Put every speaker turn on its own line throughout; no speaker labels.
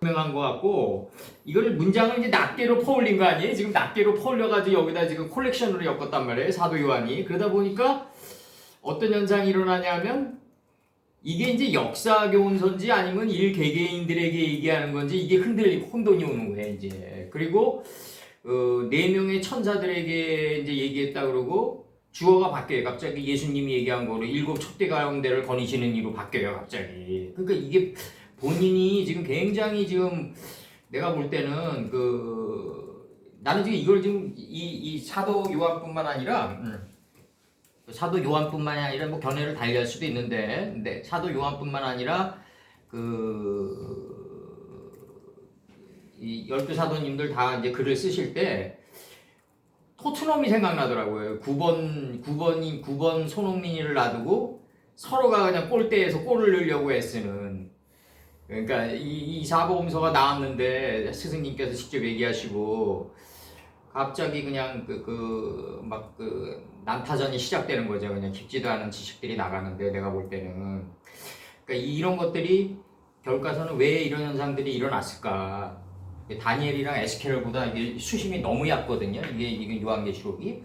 분명한 것 같고 이거를 문장을 이제 낱개로 퍼올린 거 아니에요? 지금 낱개로 퍼올려가지고 여기다 지금 콜렉션으로 엮었단 말이에요. 사도 요한이. 그러다 보니까 어떤 현상이 일어나냐면 이게 이제 역사 교훈서인지 아니면 일개개인들에게 얘기하는 건지 이게 혼돈이 오는 거예요, 이제. 그리고 네 명의 천사들에게 이제 얘기했다 그러고 주어가 바뀌어요. 갑자기 예수님이 얘기한 거로 일곱 촛대 가운데를 거니시는 이로 바뀌어요, 갑자기. 그러니까 이게 본인이 지금 굉장히 지금 내가 볼 때는 나는 지금 이걸 지금 이 사도 요한뿐만 아니라 사도 요한뿐만이 아니라 뭐 견해를 달리할 수도 있는데, 근데 사도 요한뿐만 아니라 이 12사도님들 다 이제 글을 쓰실 때 토트넘이 생각나더라고요. 9번 손흥민을 놔두고 서로가 그냥 골대에서 골을 넣으려고 애쓰는. 그러니까 이 사복음서가 나왔는데 스승님께서 직접 얘기하시고 갑자기 그냥 난타전이 시작되는 거죠. 그냥 깊지도 않은 지식들이 나가는데 내가 볼 때는 그러니까 이런 것들이 결과서는 왜 이런 현상들이 일어났을까? 다니엘이랑 에스겔보다 이게 수심이 너무 얕거든요. 이게 요한계시록이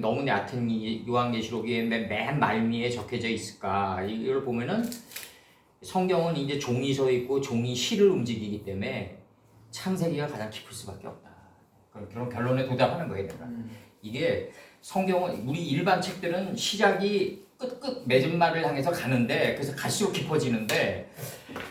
너무 얕은 이 요한계시록이 맨 말미에 적혀져 있을까? 이걸 보면은 성경은 이제 종이 서 있고 종이 실을 움직이기 때문에 창세기가 가장 깊을 수밖에 없다. 그런 결론에 도달하는 거예요. 내가. 이게 성경은 우리 일반 책들은 시작이 끝 맺은 말을 향해서 가는데 그래서 갈수록 깊어지는데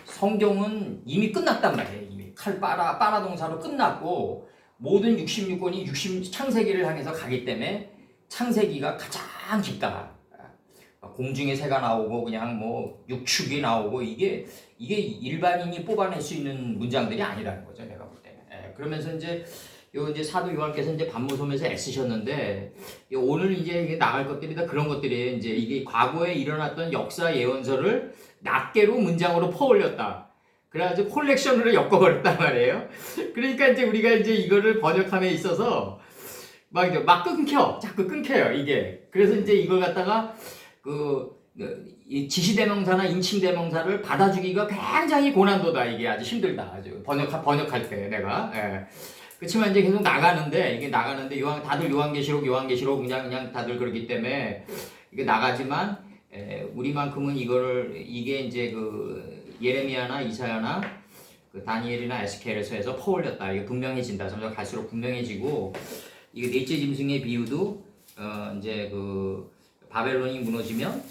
성경은 이미 끝났단 말이에요. 이미 빠라 동사로 끝났고 모든 66권이 창세기를 향해서 가기 때문에 창세기가 가장 깊다. 공중에 새가 나오고 그냥 뭐 육축이 나오고 이게 일반인이 뽑아낼 수 있는 문장들이 아니라는 거죠. 내가 볼 때는. 그러면서 이제 사도 요한께서 이제 반모섬에서 애쓰셨는데 오늘 이제 나갈 것들이 다 그런 것들이에요. 이제 이게 과거에 일어났던 역사 예언서를 낱개로 문장으로 퍼올렸다. 그래가지고 콜렉션으로 엮어버렸단 말이에요. 그러니까 이제 우리가 이제 이거를 번역함에 있어서 막 자꾸 끊겨요, 이게. 그래서 이제 이걸 갖다가 이 지시대명사나 인칭대명사를 받아주기가 굉장히 고난도다. 이게 아주 힘들다. 아주 번역할 때 내가. 예. 그렇지만 이제 계속 나가는데 다들 요한계시록 그냥 다들 그러기 때문에 이게 나가지만 우리만큼은 이게 이제 예레미야나 이사야나 다니엘이나 에스겔에서 퍼올렸다. 이게 분명해진다. 점점 갈수록 분명해지고 이게 넷째 짐승의 비유도 이제 바벨론이 무너지면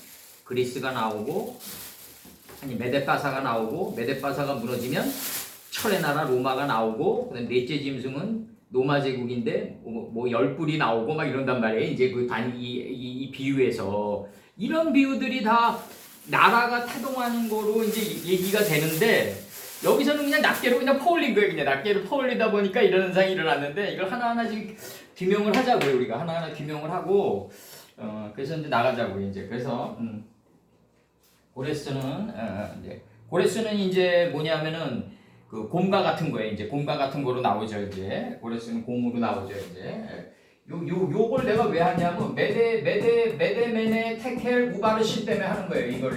그리스가 나오고 아니 메데바사가 나오고 메데바사가 무너지면 철의 나라 로마가 나오고 그다음 넷째 짐승은 로마 제국인데 뭐 열불이 나오고 막 이런단 말이에요. 이제 이 비유에서 이런 비유들이 다 나라가 태동하는 거로 이제 얘기가 되는데 여기서는 그냥 낱개로 그냥 퍼올린 거예요. 그냥 낱개로 퍼올리다 보니까 이런 현상이 일어났는데 이걸 하나하나 지금 규명을 하자고요. 우리가 하나하나 규명을 하고 그래서 이제 나가자고요. 이제 그래서 고레스는 이제 뭐냐면은 곰과 같은 거예요. 이제 곰과 같은 거로 나오죠. 이제 고레스는 곰으로 나오죠. 이제 요걸 내가 왜 하냐면 메데메네 테켈 우바르신 때문에 하는 거예요.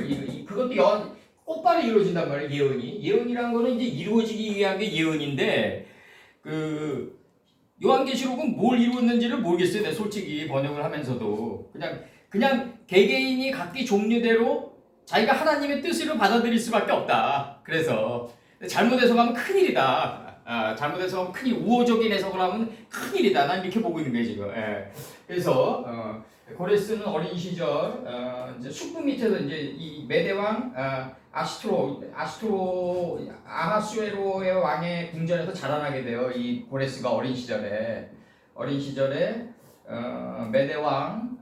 그것도 꽃발이 이루어진단 말이에요. 예언이란 거는 이제 이루어지기 위한 게 예언인데 요한계시록은 뭘 이루었는지를 모르겠어요. 내가 솔직히 번역을 하면서도 그냥 개개인이 각기 종류대로 자기가 하나님의 뜻으로 받아들일 수밖에 없다. 그래서 잘못 해석하면 큰일이다. 잘못 해석하면 큰일, 우호적인 해석을 하면 큰일이다. 난 이렇게 보고 있는 거예요 지금. 그래서 고레스는 어린 시절 이제 숲 밑에서 이제 이 메대왕 아하수에로의 왕의 궁전에서 자라나게 돼요. 이 고레스가 어린 시절에 메대왕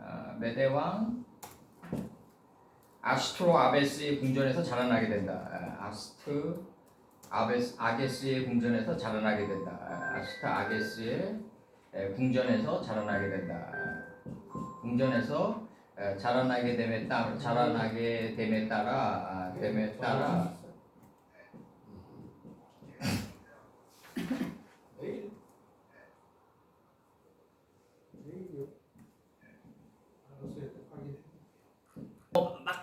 아스트로 아베스의 궁전에서 자라나게 된다. 아게스의 궁전에서 자라나게 된다. 아스트 아게스의 궁전에서 자라나게 된다. 궁전에서 자라나게 됨에 따라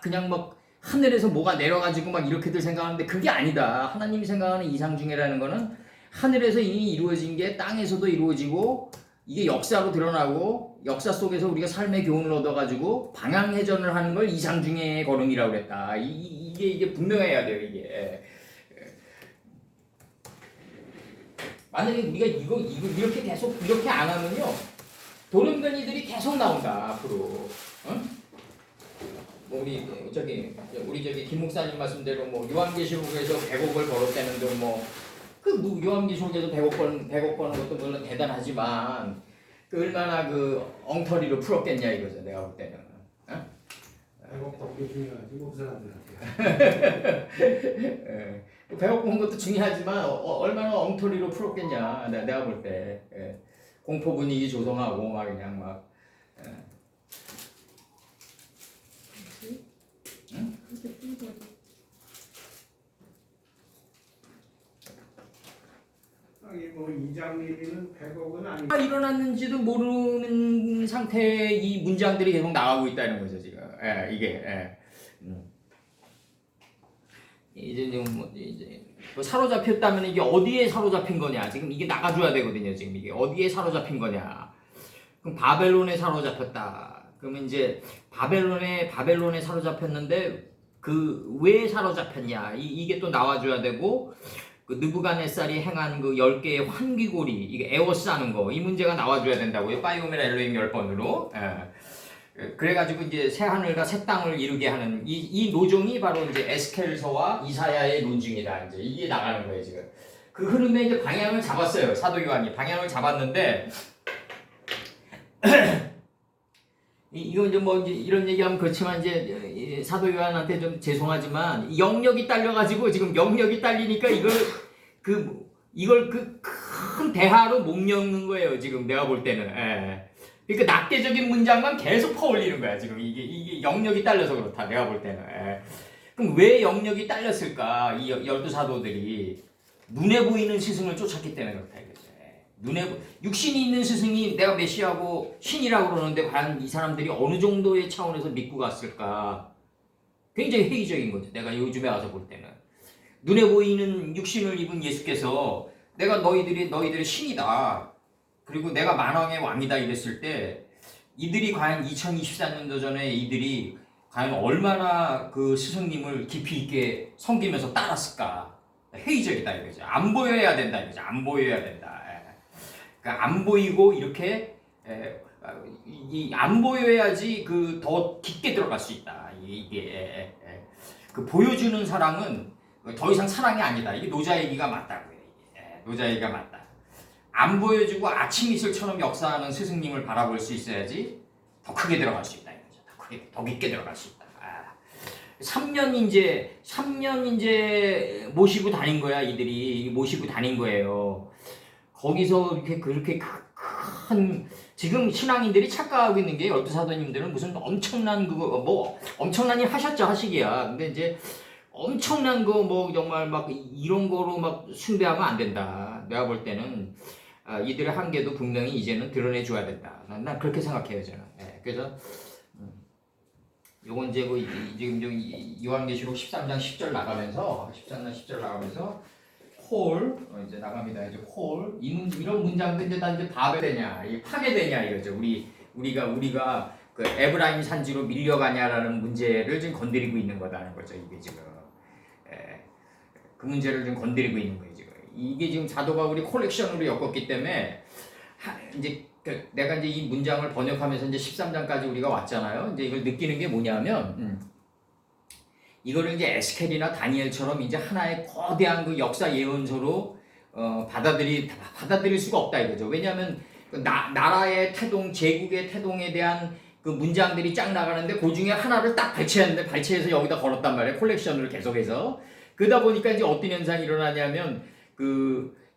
그냥 막 하늘에서 뭐가 내려가지고 막 이렇게들 생각하는데 그게 아니다. 하나님이 생각하는 이상중의라는 거는 하늘에서 이미 이루어진 게 땅에서도 이루어지고 이게 역사로 드러나고 역사 속에서 우리가 삶의 교훈을 얻어가지고 방향회전을 하는 걸 이상중의의 걸음이라고 그랬다. 이게 분명해야 돼요. 이게 만약에 우리가 이거 이렇게 계속 이렇게 안 하면요 돌연변이들이 계속 나온다 앞으로. 응? 뭐 우리 저기 김 목사님 말씀대로 뭐 요한계시록에서 100억을 벌었다는 뭐 요한계시록에서 100억 버는 것도 물론 대단하지만 그 얼마나 그 엉터리로 풀었겠냐 이거죠 내가 볼 때는. 어?
100억도 꽤 중요하지 목사님들한테.
100억 번 것도 중요하지만 얼마나 엉터리로 풀었겠냐 내가 볼 때. 공포 분위기 조성하고 막 그냥 막. 응?
뭐 이장님이는 100억은 아니고
일어났는지도 모르는 상태의 이 문장들이 계속 나가고 있다는 거죠 지금. 이게. 이제 뭐 사로잡혔다면 이게 어디에 사로잡힌 거냐 지금 이게 나가줘야 되거든요 지금 이게 어디에 사로잡힌 거냐. 그럼 바벨론에 사로잡혔다. 그러면 이제 바벨론에 사로잡혔는데 그 왜 사로잡혔냐 이게 또 나와줘야 되고. 그 느부갓네살이 행한 그 10개의 환기고리 이게 에워싸는 거 이 문제가 나와줘야 된다고요. 파이오멜 엘로힘 10번으로. 그래가지고 이제 새 하늘과 새 땅을 이루게 하는 이 노종이 바로 이제 에스겔서와 이사야의 논증이다. 이제 이게 나가는 거예요 지금. 그 흐름에 이제 방향을 잡았어요 사도 요한이. 방향을 잡았는데 이거 이제 뭐 이제 이런 얘기하면 그렇지만 이제 사도 요한한테 좀 죄송하지만 영역이 딸려가지고 지금 영역이 딸리니까 이걸 그 큰 대하로 못 엮는 거예요 지금 내가 볼 때는. 그러니까 낱개적인 문장만 계속 퍼올리는 거야 지금 이게 영역이 딸려서 그렇다 내가 볼 때는. 그럼 왜 영역이 딸렸을까? 이 12사도들이 눈에 보이는 스승을 쫓았기 때문에 그렇다 이거죠. 육신이 있는 스승이 내가 메시아고 신이라고 그러는데 과연 이 사람들이 어느 정도의 차원에서 믿고 갔을까? 굉장히 회의적인 거죠. 내가 요즘에 와서 볼 때는. 눈에 보이는 육신을 입은 예수께서 내가 너희들의 신이다. 그리고 내가 만왕의 왕이다 이랬을 때 이들이 과연 2024년도 전에 이들이 과연 얼마나 그 스승님을 깊이 있게 섬기면서 따랐을까? 회의적이다 이거죠. 안 보여야 된다 이거죠. 안 보여야 된다. 그러니까 안 보이고 이렇게 안 보여야지 그 더 깊게 들어갈 수 있다. 이게 그 보여주는 사랑은 더 이상 사랑이 아니다. 이게 노자 얘기가 맞다고요. 노자 얘기가 맞다. 안 보여주고 아침 이슬처럼 역사하는 스승님을 바라볼 수 있어야지 더 크게 들어갈 수 있다. 이거죠. 더 깊게 들어갈 수 있다. 3년 이제 모시고 다닌 거야. 이들이 모시고 다닌 거예요. 거기서 이렇게 그렇게 큰 지금 신앙인들이 착각하고 있는 게 열두 사도님들은 무슨 엄청난 그거 뭐 엄청난 일 하시기야. 근데 이제 엄청난 거 뭐 정말 막 이런 거로 막 숭배하면 안 된다. 내가 볼 때는 이들의 한계도 분명히 이제는 드러내 줘야 된다. 난 그렇게 생각해요 저는. 그래서 요건 이제 지금 요한계시록 13장 10절 나가면서 콜 이제 나갑니다. 이제 콜 이런 문장도 이제 다 이제 파괴되냐, 파괴되냐 이거죠. 우리가 그 에브라임 산지로 밀려가냐라는 문제를 지금 건드리고 있는 거다는 거죠. 이게 지금 그 문제를 좀 건드리고 있는 거예요. 지금 이게 지금 사도가 우리 콜렉션으로 엮었기 때문에 이제 내가 이제 이 문장을 번역하면서 이제 13장까지 우리가 왔잖아요. 이제 이걸 느끼는 게 뭐냐면. 이거를 이제 에스겔이나 다니엘처럼 이제 하나의 거대한 그 역사 예언서로 받아들일 수가 없다 이거죠. 왜냐하면 나라의 태동, 제국의 태동에 대한 그 문장들이 쫙 나가는데 그 중에 하나를 딱 발췌해서 여기다 걸었단 말이에요. 콜렉션을 계속해서. 그러다 보니까 이제 어떤 현상이 일어나냐면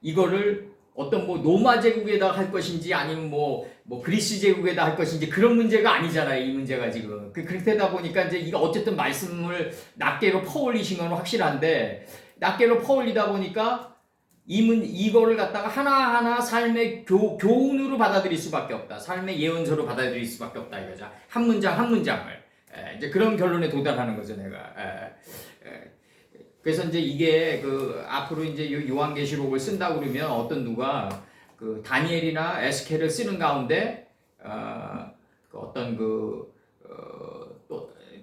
이거를 어떤 뭐 로마 제국에다 할 것인지 아니면 뭐 그리스 제국에다 할 것인지 그런 문제가 아니잖아요. 이 문제가 지금. 그렇다 보니까 이제 이거 어쨌든 말씀을 낱개로 퍼올리신 건 확실한데 낱개로 퍼올리다 보니까 이거를 갖다가 하나하나 삶의 교훈으로 받아들일 수밖에 없다. 삶의 예언서로 받아들일 수밖에 없다 이거죠. 한 문장을. 이제 그런 결론에 도달하는 거죠, 내가. 그래서 이제 이게 그 앞으로 이제 요한계시록을 쓴다 그러면 어떤 누가 그 다니엘이나 에스겔을 쓰는 가운데 그 어떤 또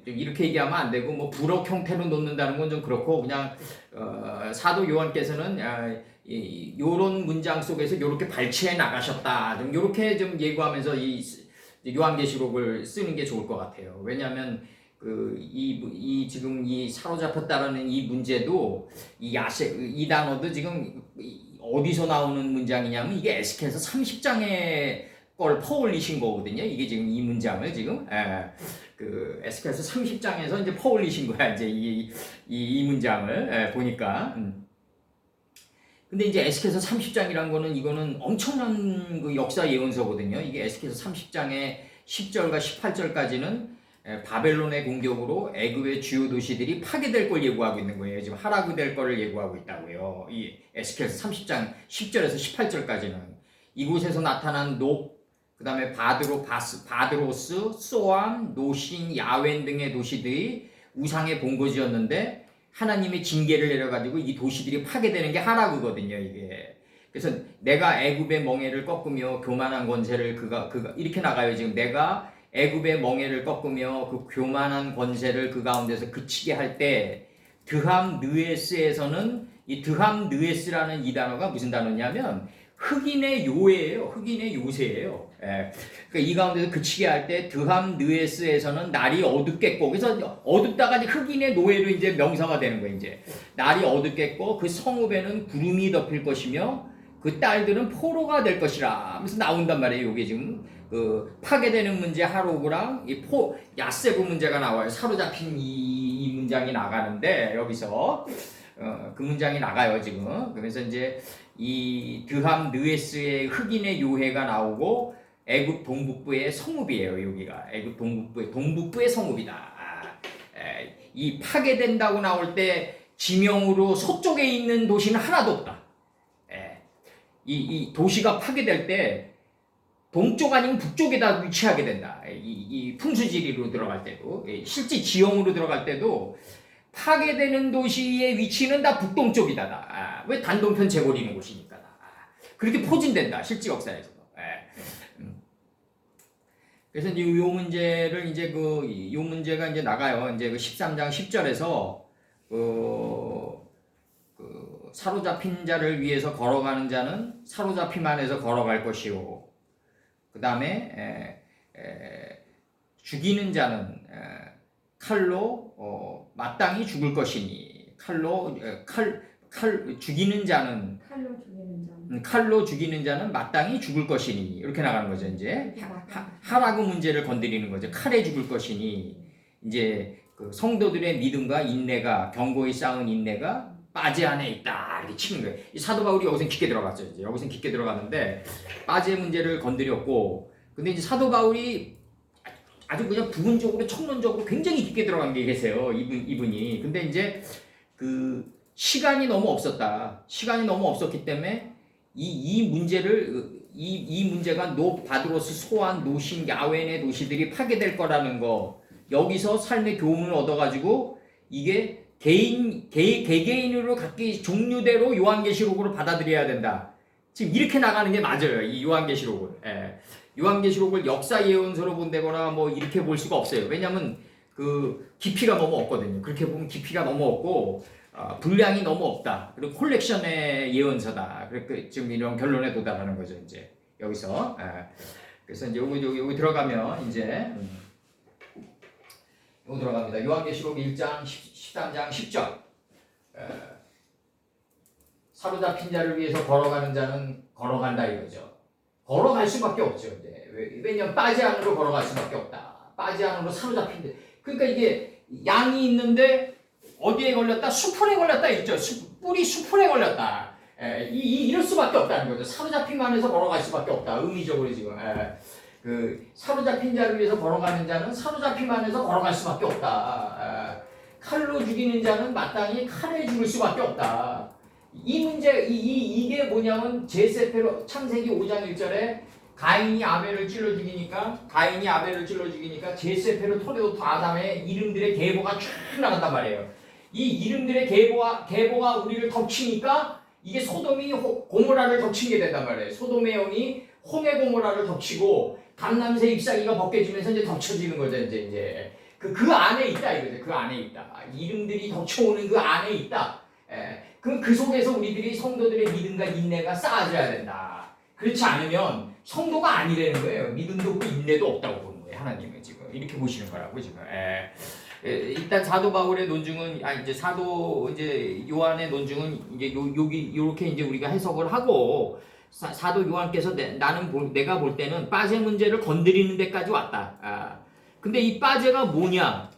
이렇게 얘기하면 안 되고 뭐 부록 형태로 놓는다는 건 좀 그렇고 그냥 사도 요한께서는 요런 문장 속에서 요렇게 발췌해 나가셨다 좀 요렇게 좀 예고하면서 이 요한계시록을 쓰는 게 좋을 것 같아요. 왜냐하면 지금 이 사로잡혔다라는 이 문제도 이 단어도 지금 어디서 나오는 문장이냐면 이게 에스겔서 30장의 걸 퍼올리신 거거든요. 이게 지금 이 문장을 지금 그 에스겔서 30장에서 이제 퍼올리신 거야. 이제 이 문장을 보니까. 근데 이제 에스겔서 30장이란 거는 이거는 엄청난 그 역사 예언서거든요. 이게 에스겔서 30장의 10절과 18절까지는 바벨론의 공격으로 애굽의 주요 도시들이 파괴될 걸 예고하고 있는 거예요. 지금 하락될 거를 예고하고 있다고요. 이 에스겔서 30장 10절에서 18절까지는 이곳에서 나타난 그다음에 바드로스, 소암, 노신, 야웬 등의 도시들이 우상의 본거지였는데 하나님의 징계를 내려가지고 이 도시들이 파괴되는 게 하락이거든요. 이게. 그래서 내가 애굽의 멍에를 꺾으며 교만한 권세를 그가 이렇게 나가요. 지금 내가 애굽의 멍에를 꺾으며 그 교만한 권세를 그 가운데서 그치게 할 때 드함느에스에서는 이 드함느에스라는 이 단어가 무슨 단어냐면 흑인의 요예예요. 흑인의 요새예요. 그러니까 이 가운데서 그치게 할 때 드함느에스에서는 날이 어둡겠고 그래서 어둡다가 이제 흑인의 노예로 이제 명사가 되는 거예요. 이제 날이 어둡겠고 그 성읍에는 구름이 덮일 것이며 그 딸들은 포로가 될 것이라 하면서 나온단 말이에요. 이게 지금 그 파괴되는 문제 하로그랑 야세브 문제가 나와요. 사로잡힌 이 문장이 나가는데 여기서 그 문장이 나가요 지금. 그래서 이제 이 드함느에스의 흑인의 요해가 나오고 애굽 동북부의 성읍이에요. 여기가 애굽 동북부의 성읍이다. 이 파괴된다고 나올 때 지명으로 서쪽에 있는 도시는 하나도 없다. 이 도시가 파괴될 때 동쪽 아니면 북쪽에다 위치하게 된다. 이 풍수지리로 들어갈 때도 실제 지형으로 들어갈 때도 파괴되는 도시의 위치는 다 북동쪽이다. 왜 단동편 재벌이는 곳이니까. 그렇게 포진된다. 실제 역사에서도. 그래서 이제 요 문제를 이제 요 문제가 이제 나가요. 이제 그 13장 10절에서 사로잡힌 자를 위해서 걸어가는 자는 사로잡힘 안에서 걸어갈 것이요. 그 다음에 죽이는 자는 칼로 마땅히 죽을 것이니 죽이는 자는 칼로 죽이는 자는 마땅히 죽을 것이니 이렇게 나가는 거죠. 이제 하라고 문제를 건드리는 거죠. 칼에 죽을 것이니 이제 그 성도들의 믿음과 인내가 경고히 쌓은 인내가 빠제 안에 있다 이렇게 치는 거예요. 이 사도 바울이 여기서 깊게 들어갔죠. 이제 여기서 깊게 들어갔는데 빠제 문제를 건드렸고, 근데 이제 사도 바울이 아주 그냥 부분적으로 청론적으로 굉장히 깊게 들어간 게 계세요. 이분이. 근데 이제 그 시간이 너무 없었다. 시간이 너무 없었기 때문에 이 문제가 바드로스, 소안, 노신, 야웬의 도시들이 파괴될 거라는 거, 여기서 삶의 교훈을 얻어가지고 이게 개개인으로 각기 종류대로 요한계시록으로 받아들여야 된다. 지금 이렇게 나가는 게 맞아요. 이 요한계시록을. 요한계시록을 역사 예언서로 본다거나 뭐 이렇게 볼 수가 없어요. 왜냐하면 그 깊이가 너무 없거든요. 그렇게 보면 깊이가 너무 없고 분량이 너무 없다. 그리고 콜렉션의 예언서다. 그렇게 지금 이런 결론에 도달하는 거죠. 이제 여기서. 그래서 이제 여기 들어가면 이제 여기 들어갑니다. 요한계시록 1장 13장 10절. 사로잡힌 자를 위해서 걸어가는 자는 걸어간다 이거죠. 걸어갈 수밖에 없죠. 이제. 왜냐면 빠지 안으로 걸어갈 수밖에 없다. 빠지 안으로 사로잡힌 데. 그러니까 이게 양이 있는데 어디에 걸렸다? 수풀에 걸렸다 있죠. 뿔이 수풀에 걸렸다. 이럴 수밖에 없다는 거죠. 사로잡힘 안에서 걸어갈 수밖에 없다. 의미적으로 지금. 그 사로잡힌 자를 위해서 걸어가는 자는 사로잡힘 안에서 걸어갈 수밖에 없다. 칼로 죽이는 자는 마땅히 칼에 죽을 수밖에 없다. 이 문제 이게 뭐냐면 제세페로 창세기 5장 1절에 가인이 아벨을 찔러 죽이니까 제세페로 토레오토 아담의 이름들의 계보가 쭉 나간단 말이에요. 이 이름들의 계보가 우리를 덮치니까 이게 소돔이 고모라를 덮친 게 된단 말이에요. 소돔의 영이 홍해 고모라를 덮치고 감람새 잎사귀가 벗겨지면서 이제 덮쳐지는 거죠. 이제 그 안에 있다 이거죠. 그 안에 있다. 이름들이 덮쳐오는 그 안에 있다. 그 속에서 우리들이 성도들의 믿음과 인내가 쌓아져야 된다. 그렇지 않으면 성도가 아니라는 거예요. 믿음도 없고 인내도 없다고 보는 거예요. 하나님은 지금 이렇게 보시는 거라고 지금. 일단 사도 바울의 논증은 이제 사도 요한의 논증은 이제 여기 요렇게 이제 우리가 해석을 하고 사도 요한께서 내가 볼 때는 빠제 문제를 건드리는 데까지 왔다. 근데 이 빠제가 뭐냐?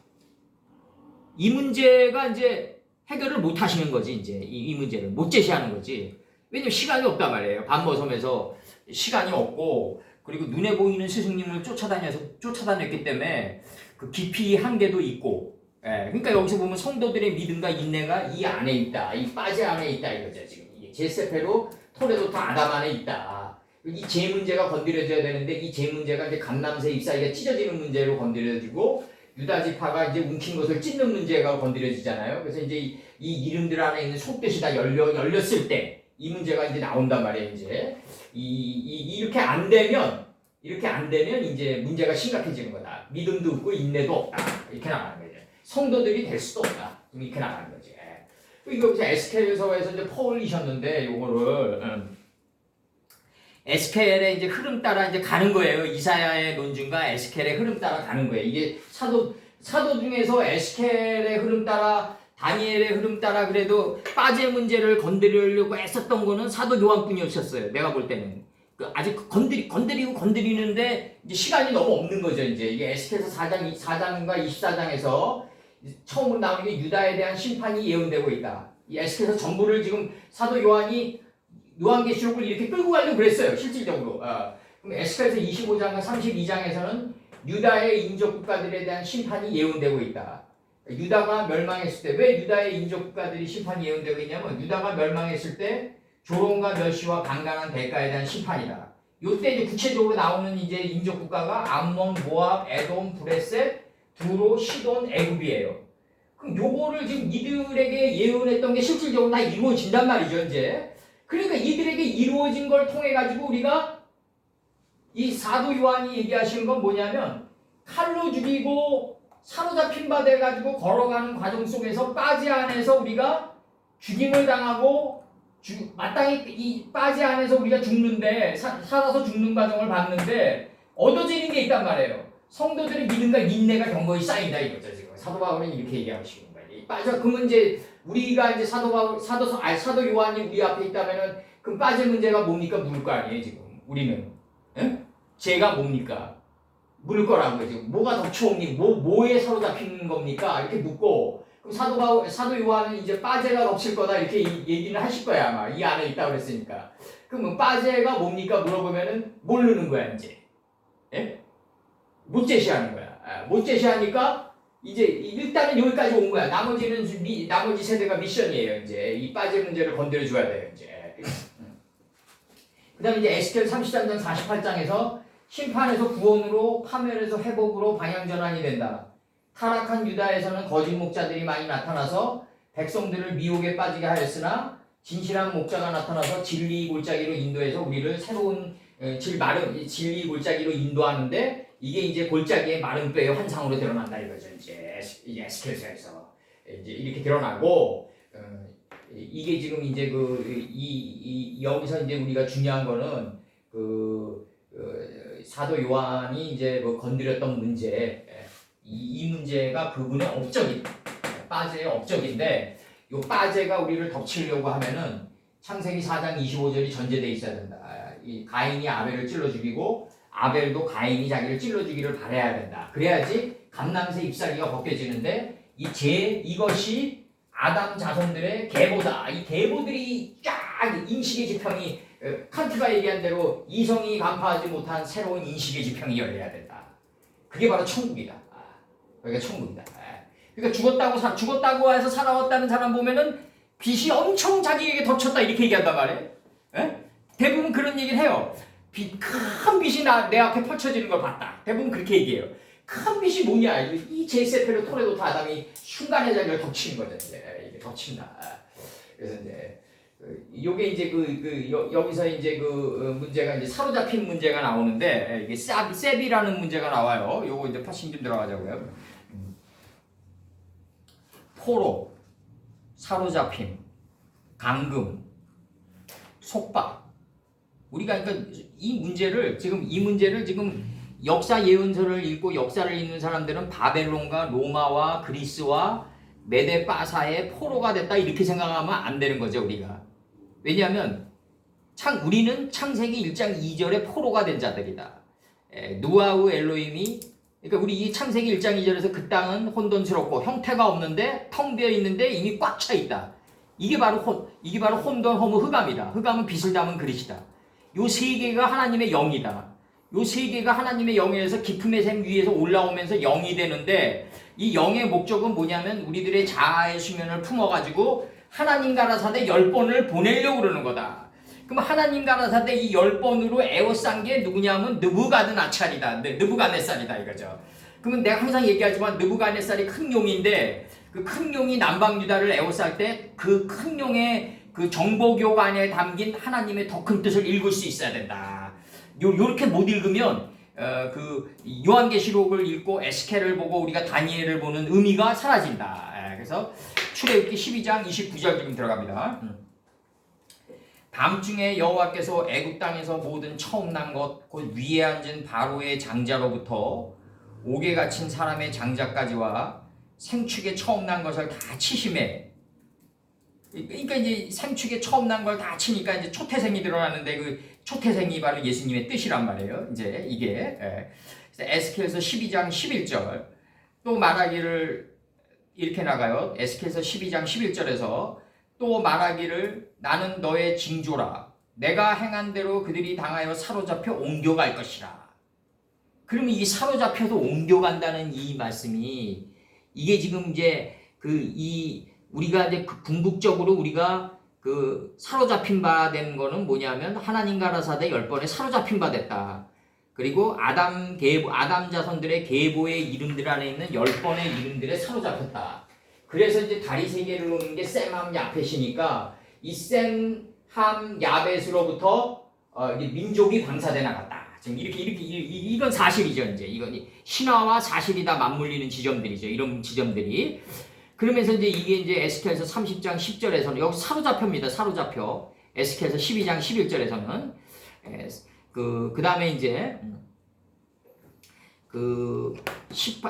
이 문제가 이제 해결을 못 하시는 거지. 이제 이 문제를 못 제시하는 거지. 왜냐면 시간이 없단 말이에요. 밤머섬에서 시간이 없고 그리고 눈에 보이는 스승님을 쫓아다녔기 때문에 그 깊이 한계도 있고. 그러니까 여기서 보면 성도들의 믿음과 인내가 이 안에 있다. 이 빠제 안에 있다 이거죠. 지금 이게 제세페로 토레도토 아담 안에 있다. 이 제 문제가 건드려져야 되는데 이 제 문제가 이제 감람새 잎사귀가 찢어지는 문제로 건드려지고 유다 지파가 이제 움킨 것을 찢는 문제가 건드려지잖아요. 그래서 이제 이 이름들 안에 있는 속뜻이 다 열렸을 때 이 문제가 이제 나온단 말이에요. 이제 이렇게 안 되면 이제 문제가 심각해지는 거다. 믿음도 없고 인내도 없다. 이렇게 나가는 거죠. 성도들이 될 수도 없다. 이렇게 나가는 거지. 이거 이제 에스겔서에서 이제 퍼올리셨는데 요거를 에스겔의 이제 흐름 따라 이제 가는 거예요. 이사야의 논증과 에스겔의 흐름 따라 가는 거예요. 이게 사도 중에서 에스겔의 흐름 따라 다니엘의 흐름 따라 그래도 빠제 문제를 건드리려고 애썼던 거는 사도 요한뿐이었어요. 내가 볼 때는. 아직 건드리는데 이제 시간이 너무 없는 거죠. 이게 에스겔서 4장과 24장에서 처음으로 나오는 게 유다에 대한 심판이 예언되고 있다. 이 에스겔서 전부를 지금 사도 요한이 요한계시록을 이렇게 끌고 가려고 그랬어요. 실질적으로. 그럼 에스겔서 25장과 32장에서는 유다의 인접 국가들에 대한 심판이 예언되고 있다. 유다가 멸망했을 때 왜 유다의 인접 국가들이 심판이 예언되고 있냐면 유다가 멸망했을 때 조롱과 멸시와 강간한 대가에 대한 심판이다. 요때 이제 구체적으로 나오는 이제 인접 국가가 암몬, 모압, 에돔, 브레셋, 두로, 시돈, 애굽이에요. 그럼 요거를 지금 이들에게 예언했던 게 실질적으로 다 이루어진단 말이죠, 이제. 그러니까 이들에게 이루어진 걸 통해 가지고 우리가 이 사도 요한이 얘기하시는 건 뭐냐면 칼로 죽이고 사로잡힌 바 돼 가지고 걸어가는 과정 속에서 빠지 안에서 우리가 죽임을 당하고 마땅히 이 빠지 안에서 우리가 죽는데 살아서 죽는 과정을 봤는데 얻어지는 게 있단 말이에요. 성도들의 믿음과 인내가 경거히 쌓인다 이거죠. 지금 사도 바울은 이렇게 얘기하시는 거예요. 빠져 그러면 이제 우리가 이제 사도 요한이 우리 앞에 있다면은 그럼 빠질 문제가 뭡니까? 물 거 아니에요 지금 우리는. 죄가 뭡니까? 물 거라고요. 지금 뭐가 덮쳐옵니까? 뭐에 사로잡히는 겁니까? 이렇게 묻고 그럼 사도 요한은 이제 빠제가 덮칠 거다 이렇게 얘기를 하실 거야 아마 이 안에 있다 그랬으니까. 그러면 빠제가 뭡니까? 물어보면은 모르는 거야 이제. 못 제시하는 거야. 못 제시하니까 이제 일단은 여기까지 온 거야. 나머지 세대가 미션이에요. 이제 이 빠제 문제를 건드려 줘야 돼요. 이제. 그다음에 이제 에스겔 33장 48장에서 심판에서 구원으로 파멸에서 회복으로 방향전환이 된다. 타락한 유다에서는 거짓 목자들이 많이 나타나서 백성들을 미혹에 빠지게 하였으나 진실한 목자가 나타나서 진리 골짜기로 인도해서 우리를 새로운 진리 골짜기로 인도하는데 이게 이제 골짜기의 마른 뼈의 환상으로 드러난다 이거죠. 이제 에스겔서에서 이제 이렇게 드러나고 이게 지금 이제 여기서 이제 우리가 중요한 거는 사도 요한이 이제 건드렸던 문제, 이 문제가 그분의 업적이다. 빠제의 업적인데, 요 빠제가 우리를 덮치려고 하면은 창세기 4장 25절이 전제돼 있어야 된다. 이 가인이 아벨을 찔러 죽이고, 아벨도 가인이 자기를 찔러 주기를 바라야 된다. 그래야지 감람새 잎사귀가 벗겨지는데, 이것이 아담 자손들의 계보다. 이 계보들이 쫙 인식의 지평이 칸트가 얘기한 대로 이성이 간파하지 못한 새로운 인식의 지평이 열려야 된다. 그게 바로 천국이다. 그러니까 천국이다. 그러니까 죽었다고 해서 살아왔다는 사람 보면은 빛이 엄청 자기에게 덮쳤다 이렇게 얘기한단 말이에요. 대부분 그런 얘기를 해요. 큰 빛이 내 앞에 펼쳐지는 걸 봤다. 대부분 그렇게 얘기해요. 큰 빛이 뭐냐? 이 제세페르 토레도트 아담이 순간의 자리를 덮치는 거죠. 이게 덮친다. 그래서 이제 요게 이제 여기서 이제 문제가 이제 사로잡힌 문제가 나오는데 이게 세비라는 문제가 나와요. 요거 이제 파싱 좀 들어가자고요. 포로, 사로잡힘, 감금, 속박. 우리가 그러니까 이 문제를 지금 역사 예언서를 읽고 역사를 읽는 사람들은 바벨론과 로마와 그리스와 메데바사의 포로가 됐다 이렇게 생각하면 안 되는 거죠 우리가. 왜냐하면 우리는 창세기 1장 2절에 포로가 된 자들이다. 누아우 엘로힘이 그러니까 우리 이 창세기 1장 2절에서 그 땅은 혼돈스럽고 형태가 없는데 텅 비어 있는데 이미 꽉 차 있다. 이게 바로 혼돈, 허무, 흑암이다. 흑암은 빛을 담은 그릇이다. 요 세 개가 하나님의 영이다. 요 세 개가 하나님의 영에서 기품의 샘 위에서 올라오면서 영이 되는데 이 영의 목적은 뭐냐면 우리들의 자아의 수면을 품어가지고 하나님 가라사대 10번을 보내려고 그러는 거다. 그럼 하나님 가라사대 이 10번으로 에워싼 게 누구냐면 느부갓네살이다. 느부갓네살이다 이거죠. 그러면 내가 항상 얘기하지만 느부갓네살이 큰 용인데 그 큰 용이 남방 유다를 에워쌀 때 그 큰 용의 그 정보교 안에 담긴 하나님의 더 큰 뜻을 읽을 수 있어야 된다. 요렇게 못 읽으면 그 요한계시록을 읽고 에스겔을 보고 우리가 다니엘을 보는 의미가 사라진다. 그래서 출애굽기 12장 29절 지금 들어갑니다. 밤중에 여호와께서 애굽 땅에서 모든 처음 난 것 곧 위에 앉은 바로의 장자로부터 옥에 갇힌 사람의 장자까지와 생축에 처음 난 것을 다 치심해. 그러니까 이제 생축에 처음 난 걸 다 치니까 이제 초태생이 드러나는데 그 초태생이 바로 예수님의 뜻이란 말이에요. 이제 이게 에스겔서 12장 11절 또 말하기를 이렇게 나가요. 에스겔서 12장 11절에서 또 말하기를 나는 너의 징조라 내가 행한 대로 그들이 당하여 사로잡혀 옮겨갈 것이라. 그러면 이 사로잡혀서 옮겨간다는 이 말씀이 이게 지금 이제 우리가 이제 궁극적으로 우리가 그 사로잡힌 바 된 거는 뭐냐면 하나님 가라사대 10번에 사로잡힌 바 됐다. 그리고 아담 자손들의 계보의 이름들 안에 있는 10번의 이름들에 사로잡혔다. 그래서 이제 다리 세 개를 놓는 게 셈함 야벳이니까 이 셈함 야벳으로부터 이제 민족이 방사돼 나갔다. 지금 이건 사실이죠. 이제 이건 신화와 사실이 다 맞물리는 지점들이죠. 이런 지점들이. 그러면서 이제 이게 이제 에스겔서 30장 10절에서는 여기 사로잡혀입니다. 사로잡혀. 에스겔서 12장 11절에서는 그 다음에 이제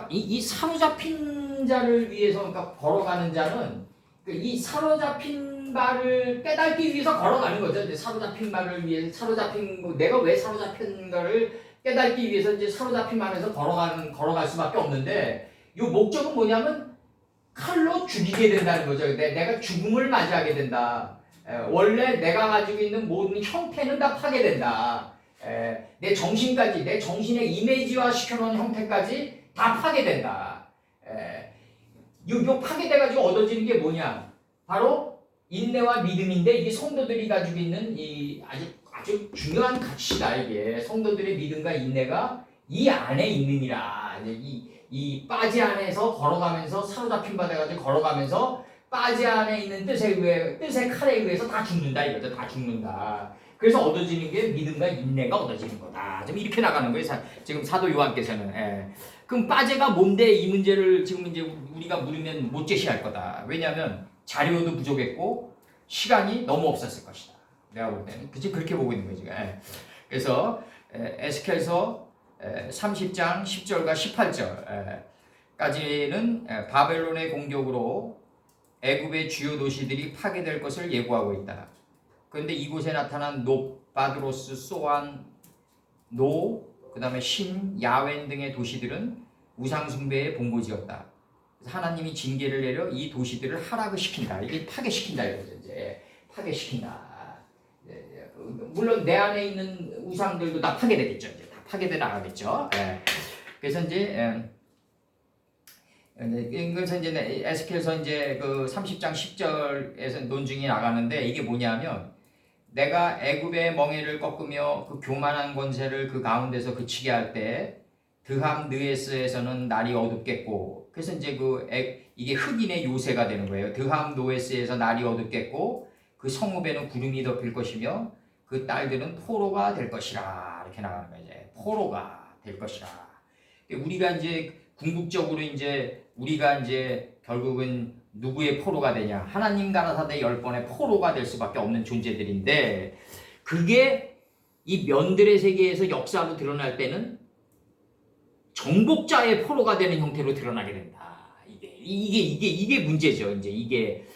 이 사로잡힌 자를 위해서 그러니까 걸어가는 자는 이 사로잡힌 바를 깨닫기 위해서 걸어가는 거죠. 이제 사로잡힌 바를 위해서 내가 왜 사로잡힌가를 깨닫기 위해서 이제 사로잡힌 안에서 걸어갈 수밖에 없는데 이 목적은 뭐냐면 칼로 죽이게 된다는 거죠. 내가 죽음을 맞이하게 된다. 원래 내가 가지고 있는 모든 형태는 다 파괴된다. 내 정신까지, 내 정신의 이미지화 시켜놓은 형태까지 다 파괴된다. 요 파괴돼가지고 얻어지는 게 뭐냐? 바로 인내와 믿음인데 이게 성도들이 가지고 있는 이 아주 중요한 가치다. 이게 성도들의 믿음과 인내가 이 안에 있느니라. 이 빠지 안에서 걸어가면서 사로잡힌 바 돼가지고 걸어가면서 빠지 안에 있는 뜻의 칼에 의해서 다 죽는다 이거죠. 다 죽는다. 그래서 얻어지는 게 믿음과 인내가 얻어지는 거다. 좀 이렇게 나가는 거예요. 지금 사도 요한께서는. 그럼 빠제가 뭔데 이 문제를 지금 이제 우리가 물으면 못 제시할 거다. 왜냐하면 자료도 부족했고 시간이 너무 없었을 것이다. 내가 볼 때는 그렇게 보고 있는 거예요. 지금. 그래서 에스겔서 30장 10절과 18절까지는 바벨론의 공격으로 애굽의 주요 도시들이 파괴될 것을 예고하고 있다. 그런데 이곳에 나타난 바드로스, 소안, 그 다음에 신, 야웬 등의 도시들은 우상숭배의 본고지였다. 그래서 하나님이 징계를 내려 이 도시들을 하락을 시킨다. 이게 파괴시킨다 이거죠. 이제 파괴시킨다. 물론 내 안에 있는 우상들도 다 파괴되겠죠. 이제 다 파괴돼 나가겠죠. 그래서 이제 그래서 이제 에스겔서 이제 그 30장 10절에서 논증이 나가는데 이게 뭐냐면 내가 애굽의 멍에를 꺾으며 그 교만한 권세를 그 가운데서 그치게 할 때 드함 느에스에서는 날이 어둡겠고, 그래서 이제 이게 흑인의 요새가 되는 거예요. 드함 노에스에서 날이 어둡겠고 그 성읍에는 구름이 덮일 것이며 그 딸들은 포로가 될 것이라, 이렇게 나가는 거예요. 이제 포로가 될 것이라. 우리가 이제 궁극적으로 이제 우리가 이제 결국은 누구의 포로가 되냐? 하나님 가라사대 10번의 포로가 될 수밖에 없는 존재들인데, 그게 이 면들의 세계에서 역사로 드러날 때는 정복자의 포로가 되는 형태로 드러나게 된다. 이게 문제죠. 이제 이게,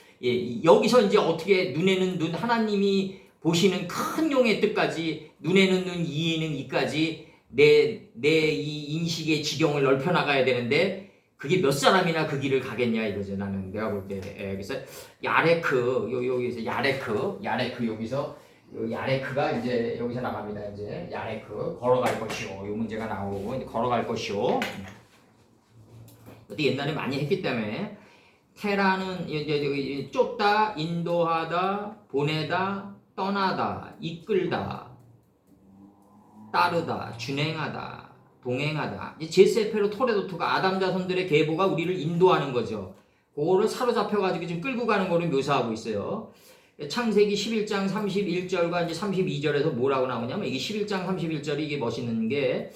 여기서 이제 어떻게 눈에는 눈, 하나님이 보시는 큰 용의 뜻까지, 눈에는 눈, 이에는 이까지 내 이 인식의 지경을 넓혀 나가야 되는데, 그게 몇 사람이나 그 길을 가겠냐 이거죠. 나는 내가 볼 때. 그래서 야레크, 여기서 야레크 여기서 야레크가 이제 여기서 나갑니다. 이제 야레크 걸어갈 것이요. 이 문제가 나오고 이제 걸어갈 것이요. 옛날에 많이 했기 때문에 테라는 이제 쫓다, 인도하다, 보내다, 떠나다, 이끌다, 따르다, 준행하다, 동행하다. 제세페로 토레도트가 아담 자손들의 계보가 우리를 인도하는 거죠. 그거를 사로잡혀가지고 지금 끌고 가는 거를 묘사하고 있어요. 창세기 11장 31절과 이제 32절에서 뭐라고 나오냐면, 이게 11장 31절이 이게 멋있는 게,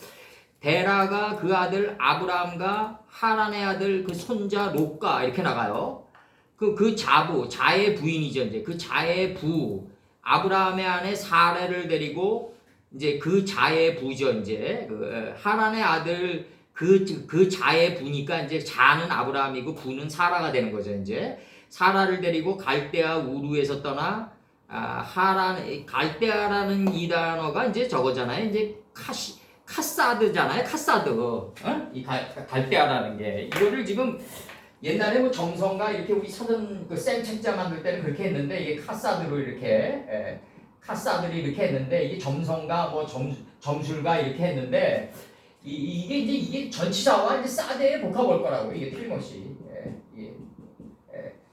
데라가 그 아들 아브라함과 하란의 아들 그 손자 롯과 이렇게 나가요. 그 자의 부인이죠. 이제 그 자의 부, 아브라함의 아내 사레를 데리고 이제 그 자의 부죠. 이제 하란의 아들 그 자의 부니까 이제 자는 아브라함이고 부는 사라가 되는 거죠. 이제 사라를 데리고 갈대아 우르에서 떠나 갈대아라는 이 단어가 이제 저거잖아요. 이제 카사드잖아요. 카사드. 이 갈대아라는 게, 이거를 지금 옛날에 뭐 정성가 이렇게 우리 사전 셀 책자 만들 때는 그렇게 했는데, 이게 카사드로 이렇게 카사들이 이렇게 했는데, 이게 점성가 뭐 점술가 이렇게 했는데, 이게 전치사와 이제 사대에 복합할 거라고, 이게 틀림없이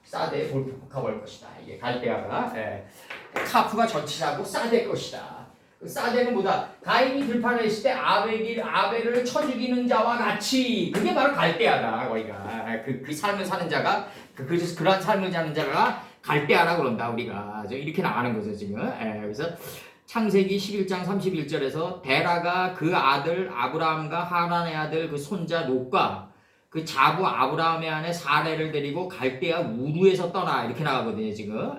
사대에 복합할 것이다. 이게 갈대아가 카프가 전치사고 사대 것이다. 사대는 뭐다? 가인이 들판에 있을 때 아벨을 쳐 죽이는 자와 같이, 그게 바로 갈대아다. 거기가 그 삶을 사는 자가 그러한 삶을 사는 자가 갈대아라 그런다. 우리가 이렇게 나가는 거죠 지금. 그래서 창세기 11장 31절에서 데라가 그 아들 아브라함과 하란의 아들 그 손자 롯과 그 자부 아브라함의 아내 사레를 데리고 갈대아 우르에서 떠나, 이렇게 나가거든요 지금.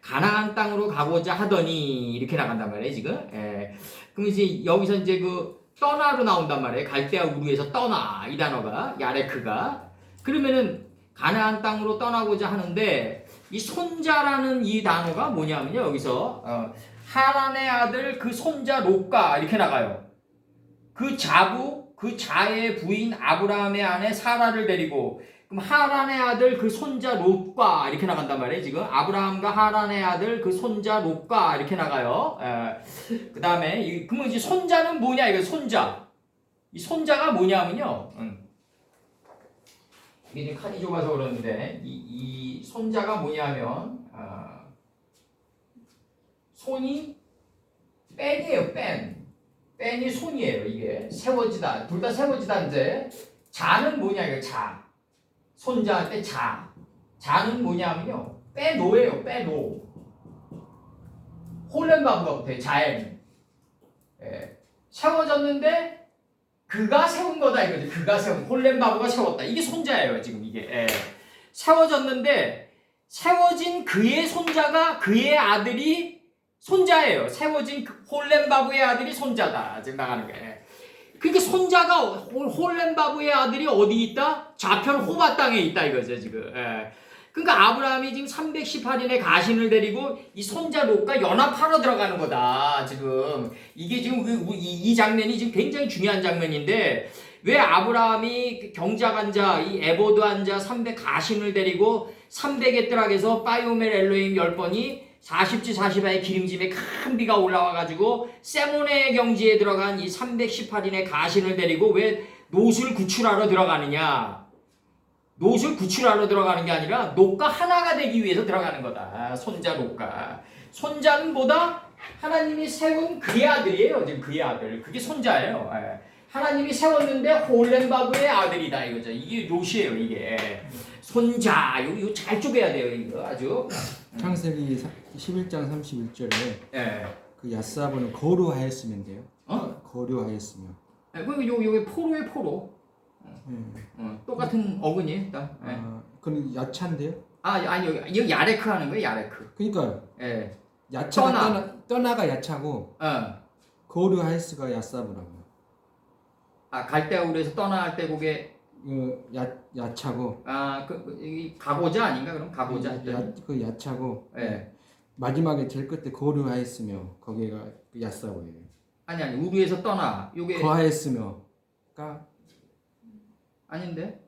가나안 땅으로 가고자 하더니, 이렇게 나간단 말이에요 지금. 그럼 이제 여기서 이제 떠나로 나온단 말이에요. 갈대아 우르에서 떠나, 이 단어가 야레크가. 그러면은 가나안 땅으로 떠나고자 하는데, 이 손자라는 이 단어가 뭐냐면요, 여기서 하란의 아들 그 손자 롯과 이렇게 나가요. 그 자의 부인 아브라함의 아내 사라를 데리고, 그럼 하란의 아들 그 손자 롯과 이렇게 나간단 말이에요 지금. 아브라함과 하란의 아들 그 손자 롯과 이렇게 나가요. 그 다음에 그러면 이제 손자는 뭐냐, 이거 손자. 이 손자가 뭐냐면요, 이게 좀 칸이 좁아서 그러는데, 이 손자가 뭐냐면 손이 뺀이에요. 뺀이 손이에요. 이게 세워지다, 둘 다 세워지다인데, 자는 뭐냐, 이거 손자한테 자는 뭐냐면요, 빼노예요. 빼노. 홀렌바브가 붙어요. 자에는. 세워졌는데 그가 세운 거다 이거지. 그가 세운, 홀렌바브가 세웠다. 이게 손자예요 지금 이게. 세워졌는데 세워진 그의 손자가, 그의 아들이 손자예요. 세워진 홀렌바브의 아들이 손자다. 지금 나가는 게. 그러니까 손자가, 홀렌바브의 아들이 어디 있다? 좌편 호바 땅에 있다 이거죠 지금. 그러니까 아브라함이 지금 318인의 가신을 데리고 이 손자 롯과 연합하러 들어가는 거다 지금. 이게 지금 이 장면이 지금 굉장히 중요한 장면인데, 왜 아브라함이 경작한 자, 이 에보드한 자 300 가신을 데리고 300의 뜰락에서 파이오멜 엘로힘 10번이 40지 40아의 기름짐에 큰 비가 올라와가지고 세모네 경지에 들어간 이 318인의 가신을 데리고 왜 롯을 구출하러 들어가느냐? 노를 구출하러 들어가는 게 아니라 녹과 하나가 되기 위해서 들어가는 거다. 손자 녹과. 손자는 뭐다? 하나님이 세운 그의 아들이에요. 지금 그의 아들. 그게 손자예요. 예. 하나님이 세웠는데 홀렌바브의 아들이다 이거죠. 이게 롯이에요. 이게 손자. 이거 잘 쪼개야 돼요. 이거 아주.
창세기 11장 31절에
예.
그 야사브는 거류하였으면 돼요. 거류하였으면.
예. 그리고 요게 포로의 포로. 똑같은 어근이 딱. 예.
그건 야차인데요?
아니 이거 야레크 하는 거예요. 야레크.
그러니까
예.
야차가 떠나가 야차고 거류하였스가 야사브라고.
갈대아우르에서 떠나할 때 그게
야차고.
이 가고자 아닌가 그럼 가고자 했더니.
그 야차고.
예.
마지막에 제일 끝에 거류하였으며 거기가 그 야사브예요.
아니 우르에서 떠나 요게
거하였으며가
아닌데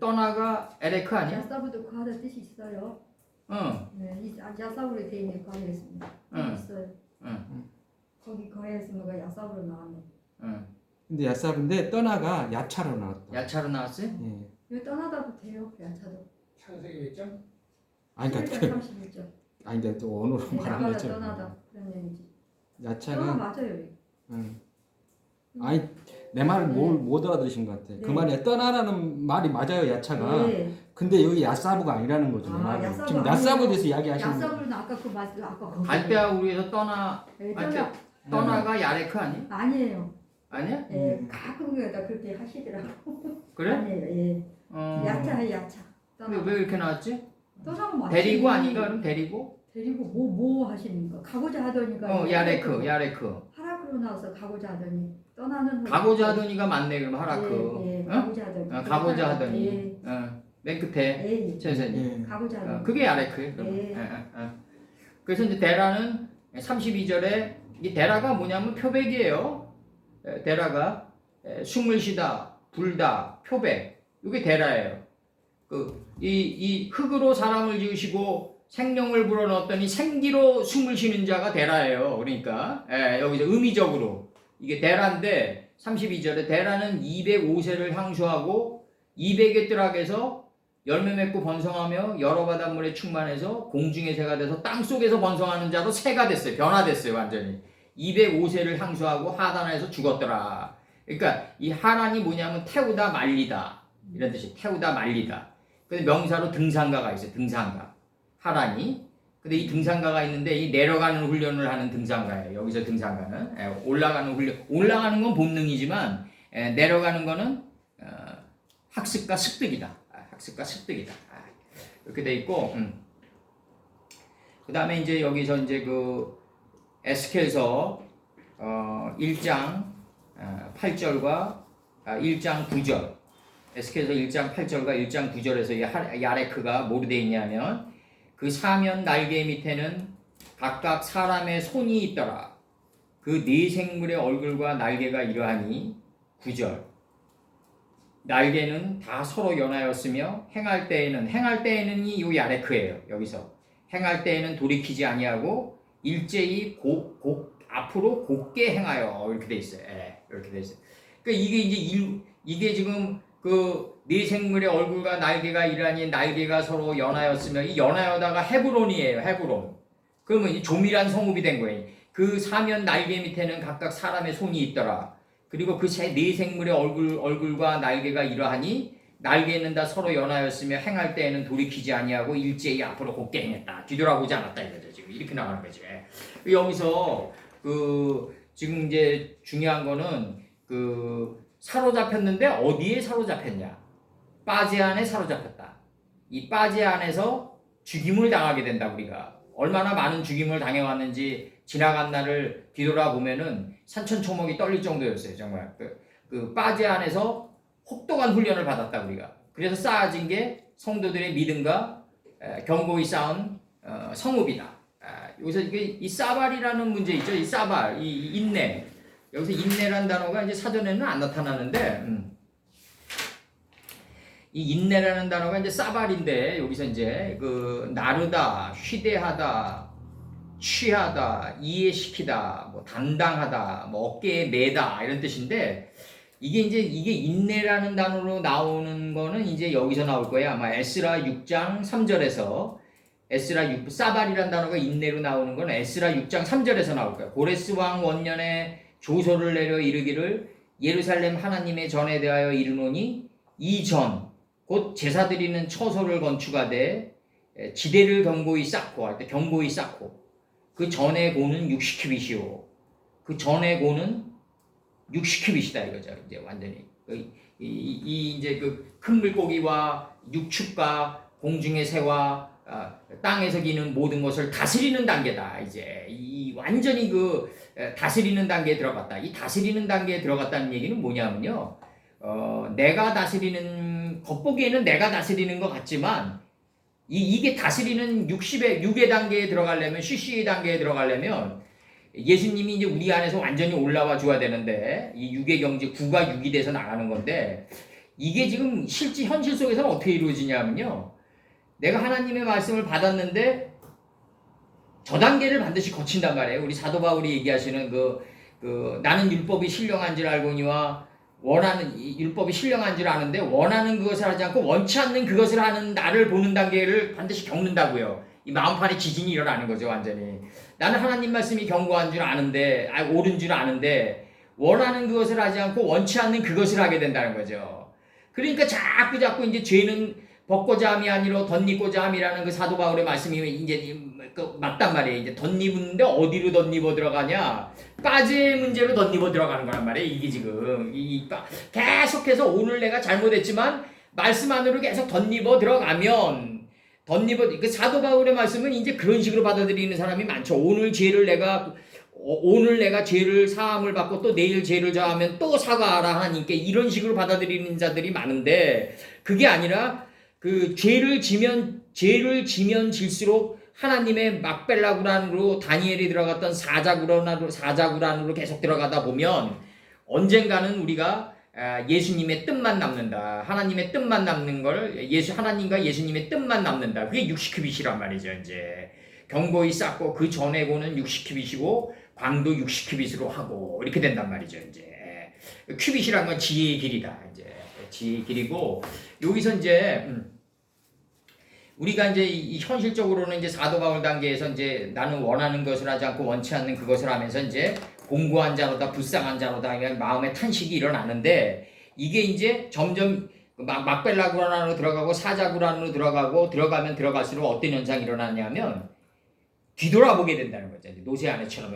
떠나가 에레크 아니야?
야사브도 과하다 뜻이 있어요. 네, 야사브로 되어 있는 과하였습니다. 있어요. 거기 과하였으면가 야사브로 나왔네.
근데 야사브인데 떠나가 야차로 나왔다.
야차로 나왔어요?
예.
여기 떠나다도 돼요. 야차도.
창세기 몇 장?
아니 그러니까
31절.
아니 근데 또 언어로 말한
나가다
거죠.
떠나다 그런 얘기지.
야차는
맞아요. 여기.
아니 내 말을 못 알아들으신 것 같아. 그 말에 떠나라는 말이 맞아요 야차가.
네.
근데 여기 야사브가 아니라는 거죠. 내 말은.
야사브
지금
아니에요.
야사브에 대해서 이야기하시는 거예요.
야사브는 아까 그 말씀 아까 거기.
갈대아우르에서 떠나
네,
떠나가 야레크 아니?
아니에요.
아니야?
예, 가끔 그다 그렇게 하시더라고.
그래?
아니에요. 예. 야차 야차.
근데 왜 이렇게 나왔지?
떠나면 맞지.
데리고 아닌가 그럼 데리고?
데리고 뭐 하시는 거? 가고자 하더니까.
야레크
하라크로 나와서 가고자 하더니 떠나는.
가고자 하더니가 맞네 그럼 하라크.
예,
응?
가고자 하더니.
가고자 하더니.
예.
맨 끝에
예.
천선이.
가고자 하더니.
그게 야레크예요. 그럼.
예.
그래서 이제 데라는 32절에 이 데라가 뭐냐면 표백이에요. 데라가 숨을 쉬다, 불다, 표백. 이게 데라예요. 이 흙으로 사람을 지으시고 생명을 불어넣었더니 생기로 숨을 쉬는 자가 데라예요. 그러니까 여기서 의미적으로 이게 데라인데 32절에 데라는 205세를 향수하고 200의 뜰학에서 열매 맺고 번성하며 여러 바닷물에 충만해서 공중의 새가 돼서 땅속에서 번성하는 자로 새가 됐어요. 변화됐어요. 완전히 205세를 향수하고 하단에서 죽었더라. 그러니까 이 하란이 뭐냐면 태우다 말리다 이런 뜻이 태우다 말리다. 근데 명사로 등산가가 있어요. 등산가 하란이. 근데 이 등산가가 있는데 이 내려가는 훈련을 하는 등산가예요. 여기서 등산가는 올라가는 훈련. 올라가는 건 본능이지만 내려가는 거는 학습과 습득이다. 학습과 습득이다. 이렇게 돼 있고. 그 다음에 이제 여기서 이제 그 에스겔서 1장 8절과 1장 9절. 에스겔서 1장 8절과 1장 9절에서 이 야레크가 뭐로 되어 있냐면 그 사면 날개 밑에는 각각 사람의 손이 있더라. 그 네 생물의 얼굴과 날개가 이러하니 9절. 날개는 다 서로 연하였으며 행할 때에는 이 야레크예요. 여기서 행할 때에는 돌이키지 아니하고 일제히 앞으로 곱게 행하여 이렇게 돼 있어요. 이렇게 돼 있어요. 그러니까 이게 지금 그 네 생물의 얼굴과 날개가 이러하니 날개가 서로 연하였으며 이 연하여다가 헤브론이에요. 헤브론. 그러면 이 조밀한 성읍이 된 거예요. 그 사면 날개 밑에는 각각 사람의 손이 있더라. 그리고 그 네 생물의 얼굴과 날개가 이러하니 날개는 다 서로 연하였으며 행할 때에는 돌이키지 아니하고 일제히 앞으로 곱게 행했다. 뒤돌아보지 않았다 이거죠. 지금 이렇게 나가는 거지. 여기서 지금 이제 중요한 거는 사로잡혔는데 어디에 사로잡혔냐? 빠제 안에 사로잡혔다. 이 빠제 안에서 죽임을 당하게 된다. 우리가 얼마나 많은 죽임을 당해왔는지 지나간 날을 뒤돌아보면은 산천초목이 떨릴 정도였어요. 정말 그 빠제 안에서 혹독한 훈련을 받았다 우리가. 그래서 쌓아진 게 성도들의 믿음과 견고히 쌓은 성읍이다. 여기서 이 사발이라는 문제 있죠. 이 사발, 이 인내. 여기서 인내란 단어가 이제 사전에는 안 나타나는데 이 인내라는 단어가 이제 사발인데 여기서 이제 나르다, 휴대하다, 취하다, 이해시키다, 뭐 단당하다, 뭐 어깨에 매다 이런 뜻인데 이게 인내라는 단어로 나오는 거는 이제 여기서 나올 거예요. 아마 에스라 6장 3절에서 사발이라는 단어가 인내로 나오는 건 에스라 6장 3절에서 나올 거예요. 고레스 왕 원년에 조서를 내려 이르기를 예루살렘 하나님의 전에 대하여 이르노니 이 전 곧 제사 드리는 처소를 건축하되 지대를 경고히 쌓고 할 때 경고히 쌓고 그 전에 고는 60큐빗이요. 그 전에 고는 60큐빗이다 이거죠. 이제 완전히 이제 그 큰 물고기와 육축과 공중의 새와 땅에서 기는 모든 것을 다스리는 단계다. 이제 이 완전히 그 다스리는 단계에 들어갔다. 이 다스리는 단계에 들어갔다는 얘기는 뭐냐면요. 내가 다스리는 겉보기에는 내가 다스리는 것 같지만 이게 다스리는 6의 단계에 들어가려면 CC의 단계에 들어가려면 예수님이 이제 우리 안에서 완전히 올라와 줘야 되는데 이 6의 경지 9가 6이 돼서 나가는 건데 이게 지금 실제 현실 속에서는 어떻게 이루어지냐면요. 내가 하나님의 말씀을 받았는데 저 단계를 반드시 거친단 말이에요. 우리 사도 바울이 얘기하시는 나는 율법이 신령한 줄 알거니와 원하는 율법이 신령한 줄 아는데 원하는 그것을 하지 않고 원치 않는 그것을 하는 나를 보는 단계를 반드시 겪는다고요. 이 마음판에 지진이 일어나는 거죠. 완전히 나는 하나님 말씀이 견고한 줄 아는데 옳은 줄 아는데 원하는 그것을 하지 않고 원치 않는 그것을 하게 된다는 거죠. 그러니까 자꾸 이제 죄는 벗고자 함이 아니라 덧입고자 함이라는 그 사도 바울의 말씀이 이제 맞단 말이에요. 이제 덧입는데 어디로 덧입어 들어가냐? 빠지의 문제로 덧입어 들어가는 거란 말이에요. 이게 지금 계속해서 오늘 내가 잘못했지만 말씀 안으로 계속 덧입어 들어가면 그 사도 바울의 말씀은 이제 그런 식으로 받아들이는 사람이 많죠. 오늘 내가 죄를 사함을 받고 또 내일 죄를 저하면 또 사과하라 하나님께 이런 식으로 받아들이는 자들이 많은데 그게 아니라 그 죄를 지면 질수록 하나님의 막벨라구란으로 다니엘이 들어갔던 사자구란으로 계속 들어가다 보면 언젠가는 우리가 예수님의 뜻만 남는다. 하나님의 뜻만 남는 걸 하나님과 예수님의 뜻만 남는다. 그게 60큐빗이란 말이죠. 이제 경고히 쌓고 그 전에 고는 60큐빗이고 광도 60큐빗으로 하고 이렇게 된단 말이죠. 이제 큐빗이란 건 지혜의 길이다. 이제 지혜의 길이고 여기서 이제 우리가 이제 현실적으로는 이제 사도 바울 단계에서 이제 나는 원하는 것을 하지 않고 원치 않는 그것을 하면서 이제 공고한 자로다 불쌍한 자로다 그냥 마음의 탄식이 일어나는데 이게 이제 점점 막벨라구란으로 들어가고 사자구란으로 들어가면 들어갈수록 어떤 현상이 일어나냐면 뒤돌아보게 된다는 거죠. 노새 아내처럼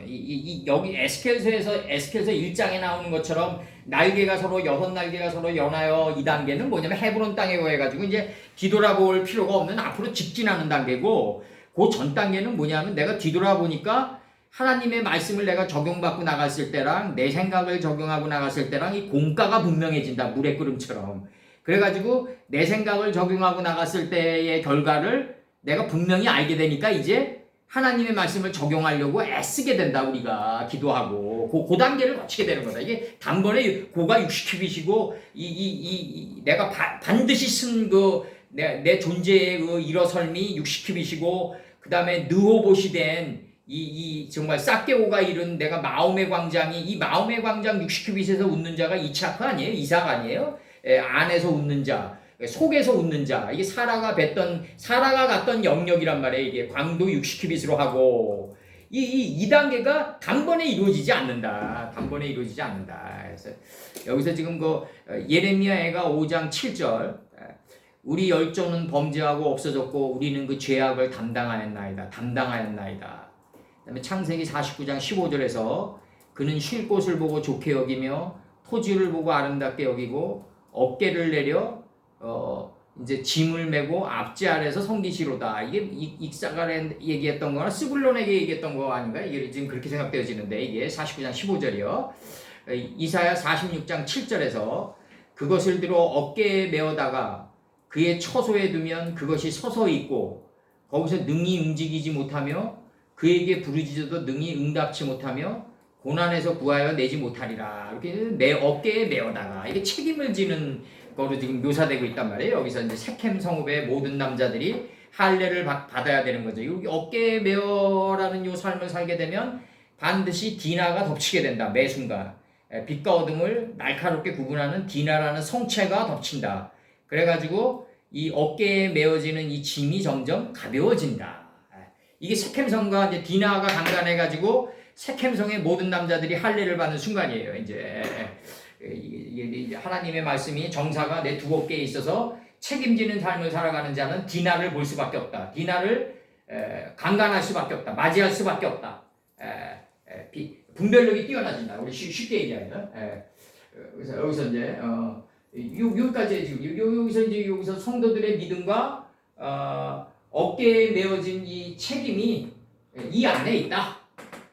여기 에스겔서에서 1장에 나오는 것처럼 날개가 서로 6날개가 서로 연하여 이 단계는 뭐냐면 헤브론 땅에 거해가지고 이제 뒤돌아볼 필요가 없는 앞으로 직진하는 단계고 그 전 단계는 뭐냐면 내가 뒤돌아보니까 하나님의 말씀을 내가 적용받고 나갔을 때랑 내 생각을 적용하고 나갔을 때랑 이 공가가 분명해진다. 물의 끓음처럼. 그래가지고 내 생각을 적용하고 나갔을 때의 결과를 내가 분명히 알게 되니까 이제 하나님의 말씀을 적용하려고 애쓰게 된다. 우리가 기도하고 그 단계를 거치게 되는 거다. 이게 단번에 고가 60큐빗이고 내가 반드시 쓴 내 존재의 그 일어설미 60큐빗이고 그 다음에 느호봇이 된 정말 싹게오가 이룬 내가 마음의 광장이 이 마음의 광장 60큐빗에서 웃는 자가 이차크 아니에요? 이삭 아니에요? 안에서 웃는 자. 속에서 웃는 자. 이게 사라가 갔던 영역이란 말이에요. 이게 광도 60큐빗으로 하고 이 단계가 단번에 이루어지지 않는다. 그래서 여기서 지금 예레미야가 5장 7절 우리 열조는 범죄하고 없어졌고 우리는 그 죄악을 담당하였나이다. 그다음에 창세기 49장 15절에서 그는 쉴 곳을 보고 좋게 여기며 토지를 보고 아름답게 여기고 어깨를 내려 이제 짐을 메고 앞지 아래서 섬기시로다. 이게 익사가 얘기했던 거나 스불론에게 얘기했던 거 아닌가? 이게 지금 그렇게 생각되어지는데 이게 49장 15절이요. 이사야 46장 7절에서 그것을 들어 어깨에 메어다가 그의 처소에 두면 그것이 서서 있고 거기서 능히 움직이지 못하며 그에게 부르짖어도 능히 응답치 못하며 고난에서 구하여 내지 못하리라. 이렇게 내 어깨에 메어다가 이게 책임을 지는 거로 지금 묘사되고 있단 말이에요. 여기서 이제 세켐 성읍의 모든 남자들이 할례를 받아야 되는 거죠. 여기 어깨에 메어라는 요 삶을 살게 되면 반드시 디나가 덮치게 된다. 매 순간 빛과 어둠을 날카롭게 구분하는 디나라는 성체가 덮친다. 그래가지고 이 어깨에 메어지는 이 짐이 점점 가벼워진다. 이게 세켐성과 이제 디나가 강간해가지고 세켐성의 모든 남자들이 할례를 받는 순간이에요. 이제 하나님의 말씀이 정사가 내 두 어깨에 있어서 책임지는 삶을 살아가는 자는 디나를 볼 수밖에 없다. 디나를 강간할 수밖에 없다. 맞이할 수밖에 없다. 분별력이 뛰어나진다. 우리 쉽게 얘기하면. 그래서 여기서 이제 여기까지 지금 여기서 성도들의 믿음과 어깨에 메어진 이 책임이 이 안에 있다.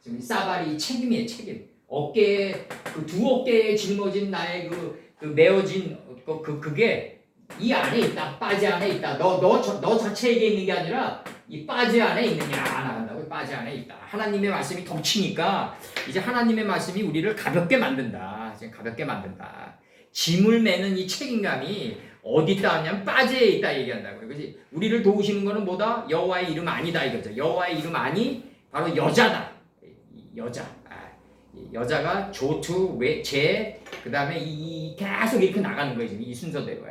지금 사발이 책임이에요. 책임. 어깨에 그 두 어깨에 짊어진 나의 그 메어진 그게 이 안에 있다. 빠지 안에 있다. 너 자체에게 있는 게 아니라 이 빠지 안에 있느냐 나간다고. 빠지 안에 있다. 하나님의 말씀이 덮치니까 이제 하나님의 말씀이 우리를 가볍게 만든다. 지금 가볍게 만든다. 짐을 매는 이 책임감이 어디 있다 하냐면 빠지에 있다 얘기한다고요. 그래서 우리를 도우시는 거는 뭐다? 여호와의 이름 아니다 이거죠. 여호와의 이름 아니 바로 여자다. 여자. 여자가 조투, 제, 그 다음에 이 계속 이렇게 나가는 거예요. 이 순서대로.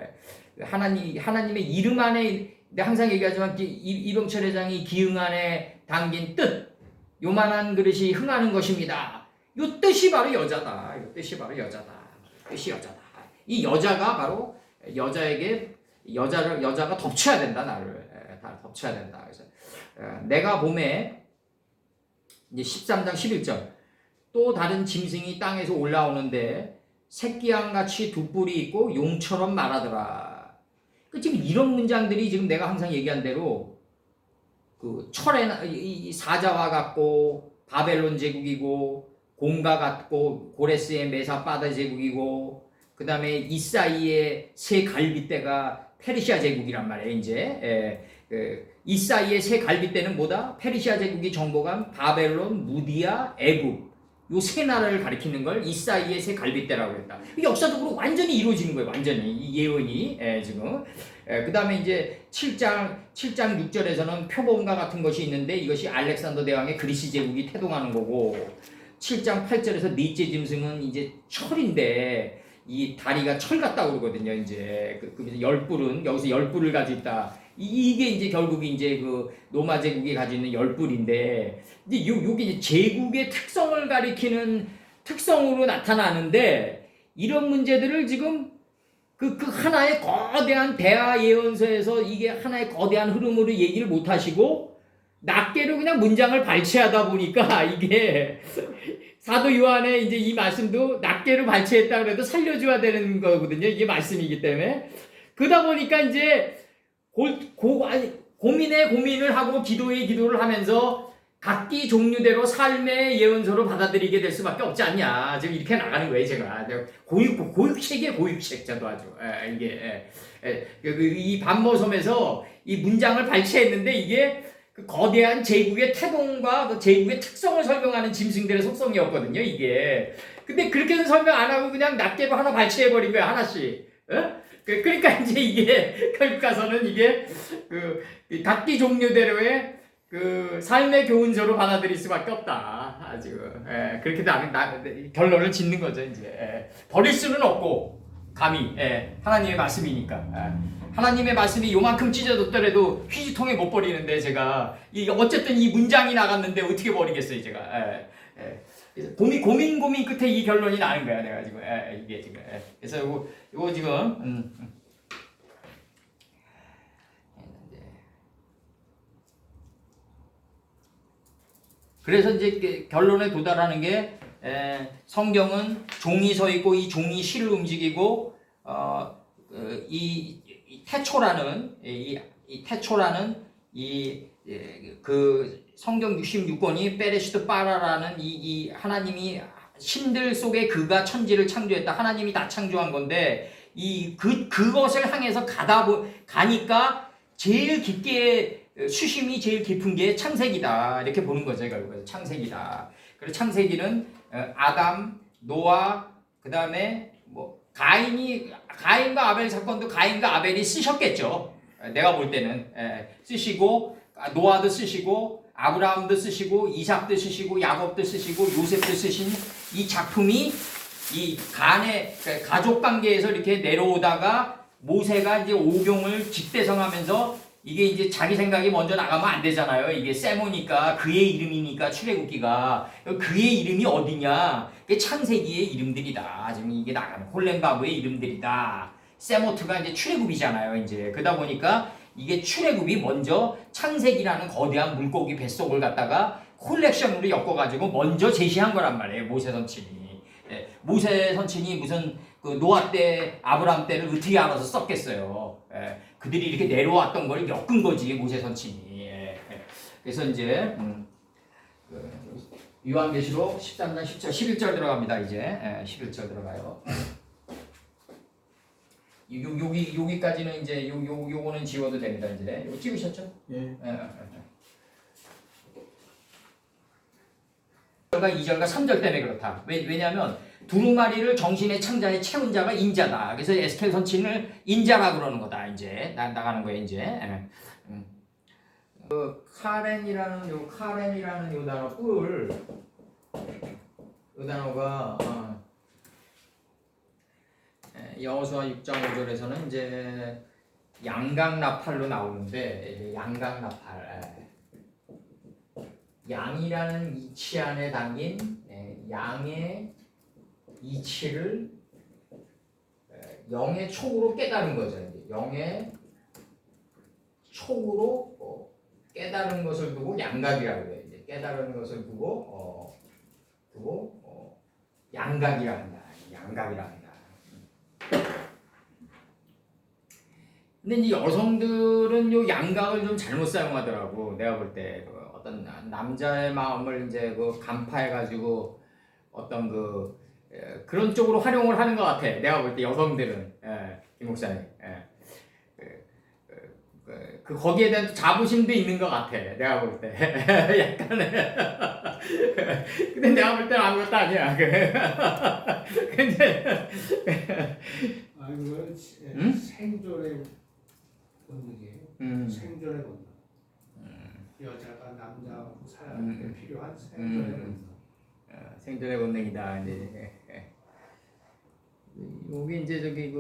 하나님의 이름 안에, 내가 항상 얘기하지만 이병철 회장이 기흥 안에 담긴 뜻, 요만한 그릇이 흥하는 것입니다. 요 뜻이 바로 여자다. 요 뜻이 바로 여자다. 뜻이 여자다. 이 여자가 바로 여자가 덮쳐야 된다. 나를 다 덮쳐야 된다. 그래서 내가 봄에 이제 13장 11절 또 다른 짐승이 땅에서 올라오는데 새끼양같이 두 뿔이 있고 용처럼 말하더라. 지금 이런 문장들이 지금 내가 항상 얘기한 대로 그 철의 사자와 같고 바벨론 제국이고 공과 같고 고레스의 메사 바다 제국이고 그 다음에 이 사이에 세 갈빗대가 페르시아 제국이란 말이에요. 이제 이 사이에 세 갈빗대는 뭐다? 페르시아 제국이 정복한 바벨론, 무디아, 애굽 요 세 나라를 가리키는 걸 이 사이에 세 갈빗대라고 했다. 역사적으로 완전히 이루어지는 거예요. 완전히 이 예언이 지금. 그 다음에 이제 7장 6절에서는 표범과 같은 것이 있는데 이것이 알렉산더 대왕의 그리스 제국이 태동하는 거고 7장 8절에서 넷째 짐승은 이제 철인데 이 다리가 철 같다고 그러거든요. 이제 그 열뿔은 여기서 열뿔을 가지고 있다. 이게 이제 결국 이제 그 로마 제국이 가지고 있는 열뿔인데 이제 요게 이제 제국의 특성을 가리키는 특성으로 나타나는데 이런 문제들을 지금 그 하나의 거대한 대화 예언서에서 이게 하나의 거대한 흐름으로 얘기를 못 하시고 낱개로 그냥 문장을 발췌하다 보니까 이게 사도 요한의 이제 이 말씀도 낱개로 발췌했다 그래도 살려줘야 되는 거거든요. 이게 말씀이기 때문에 그러다 보니까 이제 고민을 하고 기도를 하면서 각기 종류대로 삶의 예언서로 받아들이게 될 수밖에 없지 않냐. 지금 이렇게 나가는 거예요, 제가. 고육책이에요, 고육책. 저도 아주. 이 반모섬에서 이 문장을 발췌했는데 이게 그 거대한 제국의 태동과 그 제국의 특성을 설명하는 짐승들의 속성이었거든요, 이게. 근데 그렇게는 설명 안 하고 그냥 낱개로 하나 발췌해버린 거야, 하나씩. 그러니까 이제 이게 결국 가서는 이게 그 각기 종류대로의 그 삶의 교훈서로 받아들일 수밖에 없다. 지금 그렇게 결론을 짓는 거죠. 이제 버릴 수는 없고 감히 하나님의 말씀이니까 하나님의 말씀이 요만큼 찢어졌더라도 휴지통에 못 버리는데 제가 어쨌든 이 문장이 나갔는데 어떻게 버리겠어요, 제가. 그래서 고민 끝에 이 결론이 나는 거야, 내가 지금. 이게 지금. 그래서 요거 지금. 그래서 이제 결론에 도달하는 게 성경은 종이 서 있고 이 종이 실을 움직이고 이 태초라는 그 성경 66권이 페레시트 파라라는 이 하나님이 신들 속에 그가 천지를 창조했다. 하나님이 다 창조한 건데 그것을 향해서 가니까 제일 깊게 수심이 제일 깊은 게 창세기다. 이렇게 보는 거죠, 결국은. 창세기다. 그리고 창세기는 아담, 노아, 그 다음에 뭐 가인과 아벨 사건도 가인과 아벨이 쓰셨겠죠. 내가 볼 때는 쓰시고 노아도 쓰시고 아브라함도 쓰시고 이삭도 쓰시고 야곱도 쓰시고 요셉도 쓰신 이 작품이 이 간의 가족 관계에서 이렇게 내려오다가 모세가 이제 오경을 집대성하면서 이게 이제 자기 생각이 먼저 나가면 안 되잖아요. 이게 세모니까 그의 이름이니까 출애굽기가 그의 이름이 어디냐? 이게 창세기의 이름들이다. 지금 이게 나가는 홀렌바브의 이름들이다. 세모트가 이제 출애굽이잖아요. 이제 그러다 보니까 이게 출애굽이 먼저 창세기라는 거대한 물고기 뱃속을 갖다가 콜렉션으로 엮어가지고 먼저 제시한 거란 말이에요. 모세 선친이. 모세 선친이 무슨 그 노아 때 아브라함 때를 어떻게 알아서 썼겠어요. 그들이 이렇게 내려왔던 걸 엮은 거지 모세 선친이. 그래서 이제 요한계시록 13장 10절 11절 들어갑니다. 이제 11절 들어가요. 여기까지는 이제 요거는 지워도 됩니다. 이제 요거 찍으셨죠?
예.
1절과 2절과 3절 때문에 그렇다. 왜냐하면 두루마리를 정신의 창자에 채운 자가 인자다. 그래서 에스겔 선친을 인자라 그러는 거다. 이제 나가는 거예요. 이제 그 카렌이라는 요 단어 이 단어가 여호수아 6장 5절에서는 이제 양강나팔로 나오는데 양강나팔 양이라는 이치 안에 담긴 양의 이치를 영의 촉으로 깨달은 거죠. 영의 촉으로 깨달은 것을 두고 양각이라고 해요. 깨달은 것을 두고 양각이라 한다. 양각이라 한다. 근데 이제 여성들은 요 양각을 좀 잘못 사용하더라고. 내가 볼 때 어떤 남자의 마음을 이제 그 간파해가지고 어떤 그런 쪽으로 활용을 하는 것 같아. 내가 볼 때 여성들은 김 목사님. 거기에 대한 자부심도 있는 것 같아. 내가 볼 때. 약간은. 근데 내가 볼 때는 아무것도 아니야. 근데.
그건 생존의 본능이에요. 생존의 본능. 여자가 남자하고 살아갈 때 필요한 생존의 본능.
생존의 본능이다. 이게 이제 저기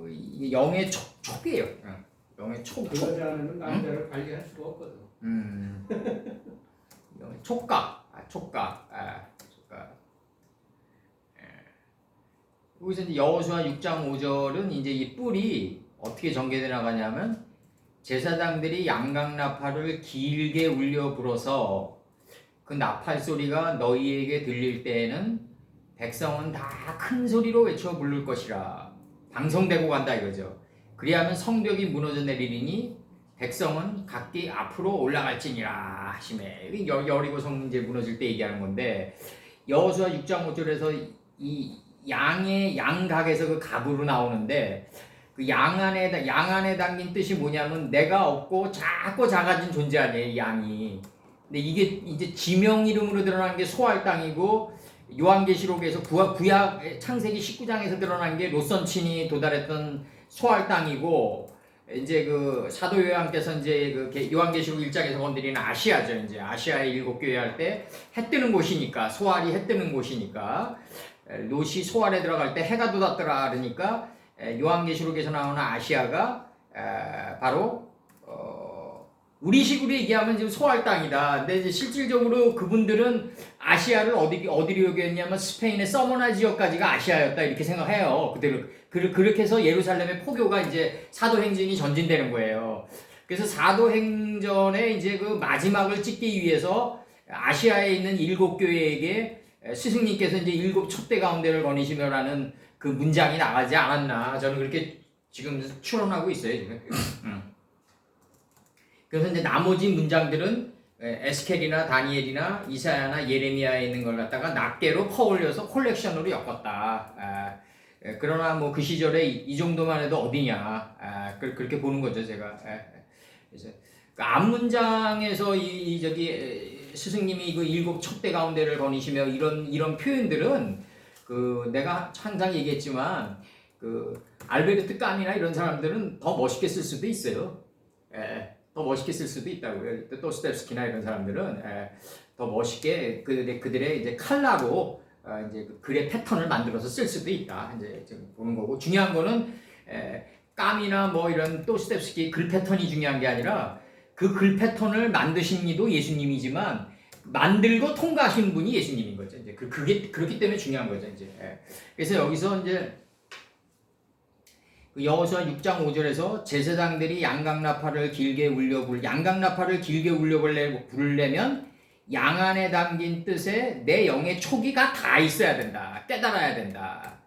이게 영의 촉이에요. 영의 촉.
그 여자는 남자를 관리할 수가 없거든.
영의 촉각. 촉각. 여기서 이제 여호수아 6장 5절은 이제 이 뿔이 어떻게 전개돼 나가냐면 제사장들이 양강나팔을 길게 울려 불어서 그 나팔 소리가 너희에게 들릴 때에는 백성은 다 큰 소리로 외쳐 부를 것이라. 방송되고 간다 이거죠. 그리하면 성벽이 무너져 내리리니 백성은 각기 앞으로 올라갈지니라 하시매. 여리고 성 이제 무너질 때 얘기하는 건데 여호수아 6장 5절에서 이 양의 양각에서 그 갑으로 나오는데 그 양 안에 담긴 뜻이 뭐냐면 내가 없고 작고 작아진 존재 아니에요, 이 양이. 근데 이게 이제 지명 이름으로 드러난 게 소할 땅이고 요한계시록에서 구약 창세기 19장에서 드러난 게 롯선친이 도달했던 소할 땅이고 이제 그 사도 요한께서 이제 그 요한계시록 1장에서 건드리는 아시아죠. 이제 아시아의 7교회 할 때 해 뜨는 곳이니까 소알이 해 뜨는 곳이니까 롯이 소알에 들어갈 때 해가 돋았더라 그러니까 요한계시록에서 나오는 아시아가 바로 우리식으로 얘기하면 지금 소알 땅이다. 근데 이제 실질적으로 그분들은 아시아를 어디로 얘기했냐면 스페인의 서머나 지역까지가 아시아였다 이렇게 생각해요. 그대로 그렇게 해서 예루살렘의 포교가 이제 사도행전이 전진되는 거예요. 그래서 사도행전의 이제 그 마지막을 찍기 위해서 아시아에 있는 7교회에게 스승님께서 이제 7 촛대 가운데를 거니시며라는 그 문장이 나가지 않았나 저는 그렇게 지금 추론하고 있어요 지금. 그래서 이제 나머지 문장들은 에스겔이나 다니엘이나 이사야나 예레미야에 있는 걸 갖다가 낱개로 퍼올려서 콜렉션으로 엮었다. 그러나 뭐 그 시절에 이 정도만 해도 어디냐. 그렇게 보는 거죠 제가. 그래서 그 앞문장에서 저기 스승님이 그 7 촛대 가운데를 거니시며 이런 표현들은 그 내가 항상 얘기했지만 그 알베르트 까미나 이런 사람들은 더 멋있게 쓸 수도 있어요. 더 멋있게 쓸 수도 있다고요. 또 스텝스키나 이런 사람들은 더 멋있게 그들의 이제 칼라로 이제 그 글의 패턴을 만들어서 쓸 수도 있다. 이제 지금 보는 거고 중요한 거는 깜이나 뭐 이런 도스토옙스키 글 패턴이 중요한 게 아니라 그 글 패턴을 만드신 이도 예수님이지만 만들고 통과하신 분이 예수님인 거죠. 이제 그게 그렇기 때문에 중요한 거죠. 이제 그래서 여기서 이제 그 여호수아 6장 5절에서 제사장들이 양강나팔을 길게 울려 양강나팔을 길게 울려 부르려면 양 안에 담긴 뜻에 내 영의 초기가 다 있어야 된다. 깨달아야 된다.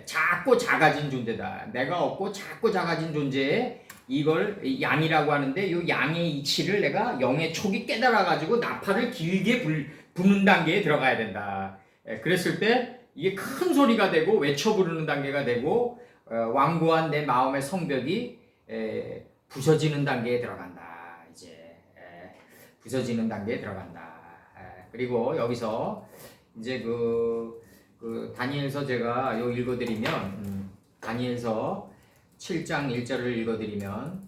작고 작아진 존재다. 내가 없고 작고 작아진 존재에 이걸 양이라고 하는데 이 양의 이치를 내가 영의 촉이 깨달아가지고 나팔을 길게 부는 단계에 들어가야 된다. 그랬을 때 이게 큰 소리가 되고 외쳐 부르는 단계가 되고 완고한 내 마음의 성벽이 부서지는 단계에 들어간다. 이제 부서지는 단계에 들어간다. 그리고 여기서 이제 그 다니엘서 제가 요 읽어드리면 다니엘서 7장 1절을 읽어드리면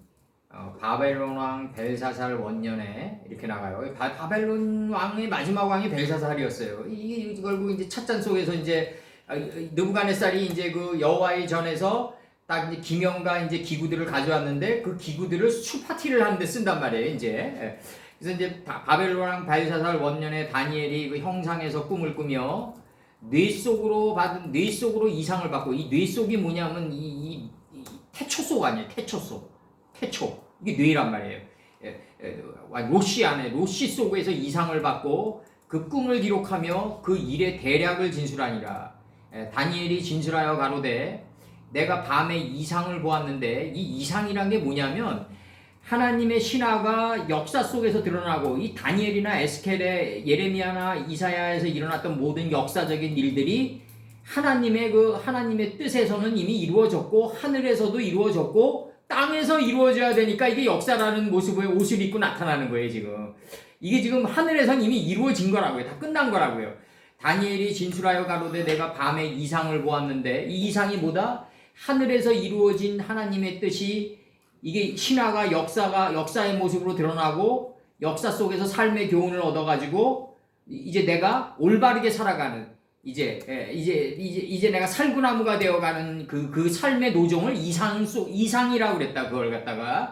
바벨론 왕 벨사살 원년에 이렇게 나가요. 바벨론 왕의 마지막 왕이 벨사살이었어요. 이게 결국 이제 찻잔 속에서 이제 느부갓네살이 이제 그 여호와의 전에서 딱 이제 기명과 이제 기구들을 가져왔는데 그 기구들을 수파티를 하는데 쓴단 말이에요. 이제 그래서 이제 바벨론 왕 벨사살 원년에 다니엘이 그 형상에서 꿈을 꾸며 뇌 속으로 이상을 받고 이 뇌 속이 뭐냐면 이 태초 속 아니에요. 태초 이게 뇌란 말이에요. 로시 안에 로시 속에서 이상을 받고 그 꿈을 기록하며 그 일의 대략을 진술하니라. 다니엘이 진술하여 가로되 내가 밤에 이상을 보았는데 이 이상이란 게 뭐냐면 하나님의 신화가 역사 속에서 드러나고 이 다니엘이나 에스겔의 예레미야나 이사야에서 일어났던 모든 역사적인 일들이 하나님의 뜻에서는 이미 이루어졌고 하늘에서도 이루어졌고 땅에서 이루어져야 되니까 이게 역사라는 모습의 옷을 입고 나타나는 거예요. 지금 이게 지금 하늘에선 이미 이루어진 거라고요. 다 끝난 거라고요. 다니엘이 진술하여 가로되 내가 밤에 이상을 보았는데 이 이상이 뭐다? 하늘에서 이루어진 하나님의 뜻이 이게 신화가 역사의 모습으로 드러나고 역사 속에서 삶의 교훈을 얻어가지고 이제 내가 올바르게 살아가는 이제 내가 살구나무가 되어가는 그 삶의 노정을 이상이라고 그랬다. 그걸 갖다가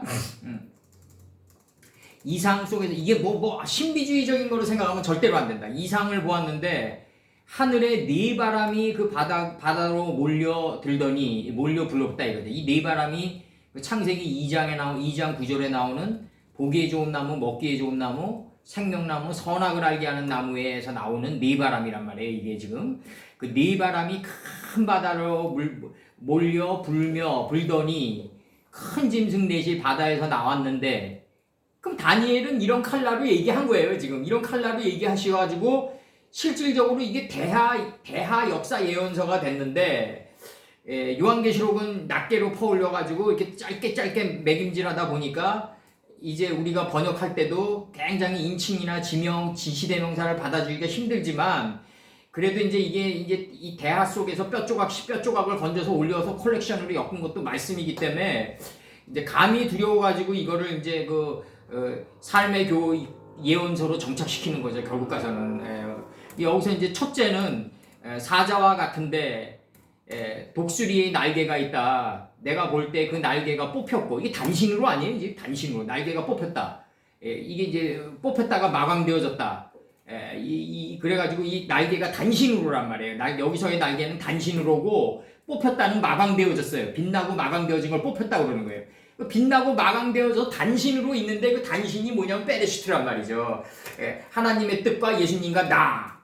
이상 속에서 이게 뭐 신비주의적인 거로 생각하면 절대로 안 된다. 이상을 보았는데 하늘에 네 바람이 그 바다로 몰려 불렀다 이거죠. 이 네 바람이 창세기 2장 9절에 나오는 보기에 좋은 나무, 먹기에 좋은 나무, 생명나무, 선악을 알게 하는 나무에서 나오는 네 바람이란 말이에요. 이게 지금 그 네 바람이 큰 바다로 몰려 불더니 큰 짐승 넷이 바다에서 나왔는데 그럼 다니엘은 이런 칼라로 얘기한 거예요. 지금 이런 칼라로 얘기하셔가지고 실질적으로 이게 대하 역사 예언서가 됐는데 요한계시록은 낱개로 퍼올려가지고 이렇게 짧게 매김질하다 보니까 이제 우리가 번역할 때도 굉장히 인칭이나 지명, 지시대명사를 받아주기가 힘들지만 그래도 이제 이게 이 대하 속에서 뼈 조각을 건져서 올려서 컬렉션으로 엮은 것도 말씀이기 때문에 이제 감히 두려워가지고 이거를 이제 삶의 예언서로 정착시키는 거죠. 결국 가서는 여기서 이제 첫째는 사자와 같은데 독수리의 날개가 있다. 내가 볼 때 그 날개가 뽑혔고 이게 단신으로 아니에요? 이제 단신으로 날개가 뽑혔다. 이게 이제 뽑혔다가 마광되어졌다. 그래가지고 이 날개가 단신으로란 말이에요. 여기서의 날개는 단신으로고 뽑혔다는 마광되어졌어요. 빛나고 마광되어진 걸 뽑혔다고 그러는 거예요. 빛나고 마광되어서 단신으로 있는데 그 단신이 뭐냐면 베레시트란 말이죠. 하나님의 뜻과 예수님과 나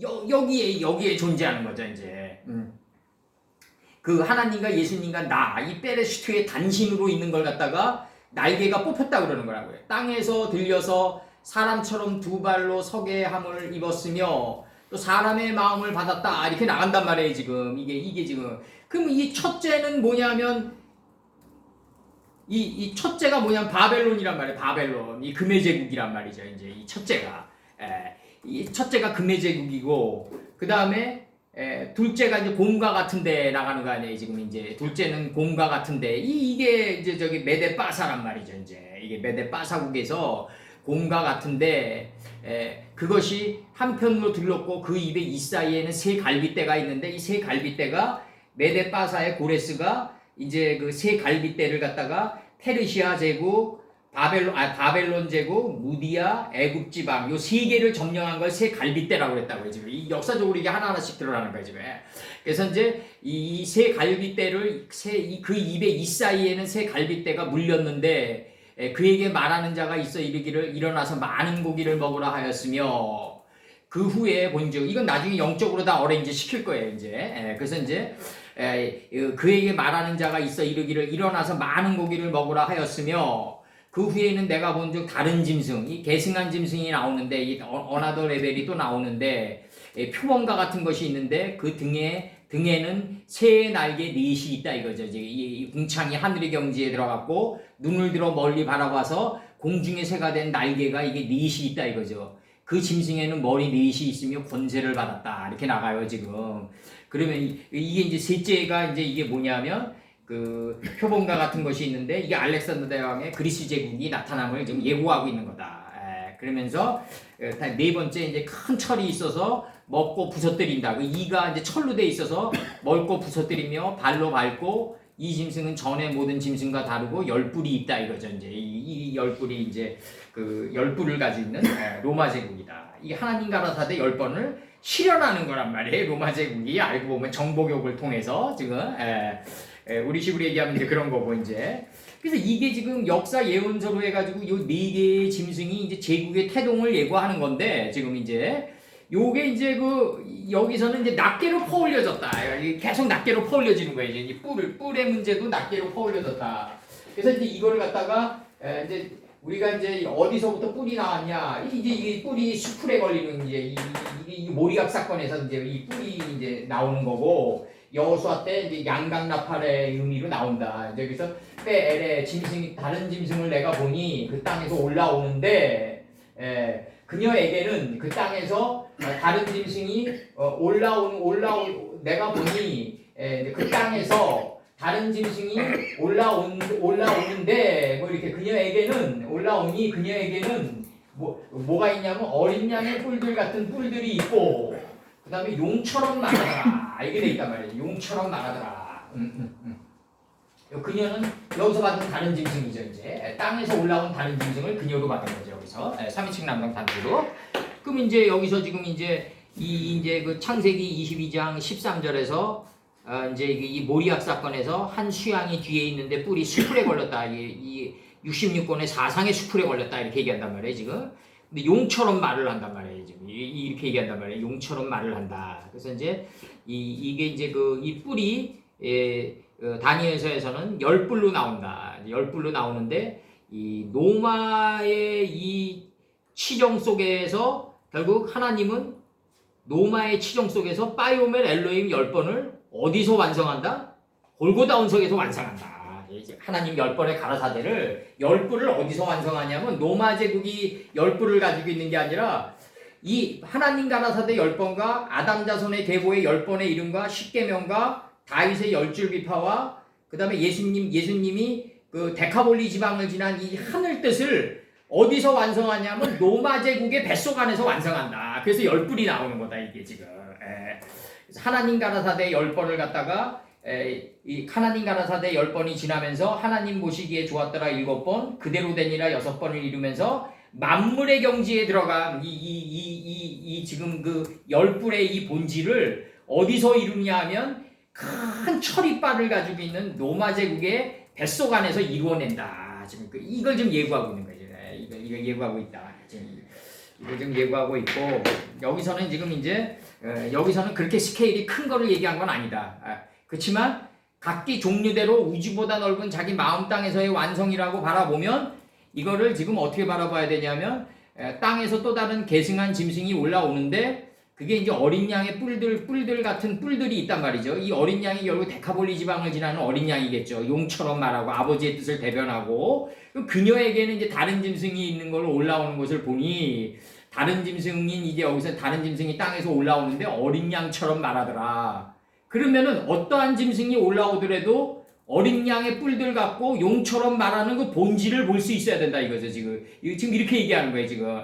여기에 존재하는 거죠. 이제 그 하나님과 예수님과 나 이 베레시트의 단신으로 있는 걸 갖다가 날개가 뽑혔다 그러는 거라고요. 땅에서 들려서 사람처럼 두 발로 서게 함을 입었으며 또 사람의 마음을 받았다 이렇게 나간단 말이에요. 지금 이게 지금 그럼 이 첫째는 뭐냐면 이 첫째가 뭐냐면 바벨론이란 말이에요. 바벨론 이 금의 제국이란 말이죠. 이제 이 첫째가 금의 제국이고 그 다음에 둘째가 이제 곰과 같은데 나가는 거 아니에요. 지금 이제 둘째는 곰과 같은데 이게 이제 저기 메데바사란 말이죠. 이제 이게 메데바사국에서 곰과 같은데 그것이 한편으로 들렀고 그 입의 이 사이에는 세 갈빗대가 있는데 이 세 갈빗대가 메데빠사의 고레스가 이제 그 세 갈빗대를 갖다가 페르시아 제국, 바벨론 제국, 무디아, 애굽 지방 요 세 개를 점령한 걸 세 갈빗대라고 그랬다고요. 지금 이 역사적으로 이게 하나하나씩 드러나는 거예요, 지금. 그래서 이제 이 세 갈빗대를 그 입의 이 사이에는 세 갈빗대가 물렸는데 그에게 말하는 자가 있어 이르기를 일어나서 많은 고기를 먹으라 하였으며 그 후에 본즉 이건 나중에 영적으로 다 어레인지 시킬 거예요, 이제. 그래서 이제 그에게 말하는 자가 있어 이르기를 일어나서 많은 고기를 먹으라 하였으며 그 후에는 내가 본즉 다른 짐승, 이 계승한 짐승이 나오는데 이 어나더 레벨이 또 나오는데 표범과 같은 것이 있는데 그 등에는 새의 날개 넷이 있다 이거죠. 이 궁창이 하늘의 경지에 들어갔고 눈을 들어 멀리 바라봐서 공중의 새가 된 날개가 이게 넷이 있다 이거죠. 그 짐승에는 머리 넷이 있으며 권세를 받았다 이렇게 나가요 지금. 그러면 이게 이제 셋째가 이제 이게 뭐냐면 그 표범과 같은 것이 있는데 이게 알렉산더 대왕의 그리스 제국이 나타남을 지금 예고하고 있는 거다. 그러면서 네 번째 이제 큰 철이 있어서 먹고 부서뜨린다. 그 이가 이제 철로 돼 있어서 먹고 부서뜨리며 발로 밟고 이 짐승은 전에 모든 짐승과 다르고 열뿔이 있다 이거죠. 이제 이 열뿔이 이제 그 열뿔을 가지고 있는 로마 제국이다. 이 하나님 가라사대 10번을 실현하는 거란 말이에요. 로마 제국이 알고 보면 정복욕을 통해서 지금 우리 식으로 얘기하면 이제 그런 거고 이제. 그래서 이게 지금 역사 예언서로 해가지고 요 네 개의 짐승이 이제 제국의 태동을 예고하는 건데 지금 이제 요게 이제 그 여기서는 이제 낱개로 퍼올려졌다. 계속 낱개로 퍼올려지는 거예요. 이제 뿔의 문제도 낱개로 퍼올려졌다. 그래서 이제 이거를 갖다가 이제 우리가 이제 어디서부터 뿔이 나왔냐? 이제 이 뿔이 수풀에 걸리는 이제 이 모리압 사건에서 이제 이 뿔이 이제 나오는 거고. 여호수아 때 이제 양강나팔의 의미로 나온다. 이제 그래서 빼엘에 짐승이 다른 짐승을 내가 보니 그 땅에서 올라오는데 그녀에게는 그 땅에서 다른 짐승이 내가 보니 그 땅에서 다른 짐승이 올라오는데 뭐 이렇게 그녀에게는 뭐가 있냐면 어린 양의 뿔들 같은 뿔들이 있고 그 다음에 용처럼 말하더라. 이게 돼 있단 말이에요. 용처럼 말하더라. 그녀는 여기서 받은 다른 짐승이죠. 이제 땅에서 올라온 다른 짐승을 그녀로 받은 거죠. 여기서 3인칭 남성 단수로. 그럼 이제 여기서 지금 이제 이제 그 창세기 22장 13절에서 이제 이 모리압 사건에서 한 수양이 뒤에 있는데 뿔이 수풀에 걸렸다. 이 66권의 사상의 수풀에 걸렸다. 이렇게 얘기한단 말이에요. 지금. 근데 용처럼 말을 한단 말이에요. 지금 이렇게 얘기한단 말이에요. 용처럼 말을 한다. 그래서 이제 이게 이제 그 이 뿔이 다니엘서에서는 10뿔로 나온다. 10뿔로 나오는데 이 노마의 이 치정 속에서 결국 하나님은 노마의 치정 속에서 파이오멜 엘로힘 10번을 어디서 완성한다? 골고다 운석에서 완성한다. 하나님 10번의 가라사대를 10뿔을 어디서 완성하냐면 로마 제국이 10뿔을 가지고 있는 게 아니라 이 하나님 가라사대 10번과 아담 자손의 계보의 10번의 이름과 십계명과 다윗의 10줄기파와 그 다음에 예수님이 그 데카볼리 지방을 지난 이 하늘 뜻을 어디서 완성하냐면 로마 제국의 뱃속 안에서 완성한다. 그래서 10뿔이 나오는 거다 이게 지금. 하나님 가라사대 10번을 갖다가 이 하나님 가라사대 10번이 지나면서 하나님 보시기에 좋았더라 7번 그대로 되니라 6번을 이루면서 만물의 경지에 들어간 이 지금 그 10뿔의 이 본질을 어디서 이루냐 하면 큰 철이빨을 가지고 있는 로마 제국의 뱃속 안에서 이루어낸다. 지금 이걸 좀 예고하고 있는 거죠. 이걸 예고하고 있다. 이걸 좀 예고하고 있고 여기서는 지금 이제 여기서는 그렇게 스케일이 큰 거를 얘기한 건 아니다. 그렇지만 각기 종류대로 우주보다 넓은 자기 마음 땅에서의 완성이라고 바라보면 이거를 지금 어떻게 바라봐야 되냐면 땅에서 또 다른 계승한 짐승이 올라오는데 그게 이제 어린 양의 뿔들 같은 뿔들이 있단 말이죠. 이 어린 양이 결국 데카볼리 지방을 지나는 어린 양이겠죠. 용처럼 말하고 아버지의 뜻을 대변하고 그녀에게는 이제 다른 짐승이 있는 걸로 올라오는 것을 보니 다른 짐승인 이제 여기서 다른 짐승이 땅에서 올라오는데 어린 양처럼 말하더라. 그러면은 어떠한 짐승이 올라오더라도 어린 양의 뿔들 같고 용처럼 말하는 그 본질을 볼 수 있어야 된다 이거죠 지금. 지금 이렇게 얘기하는 거예요 지금.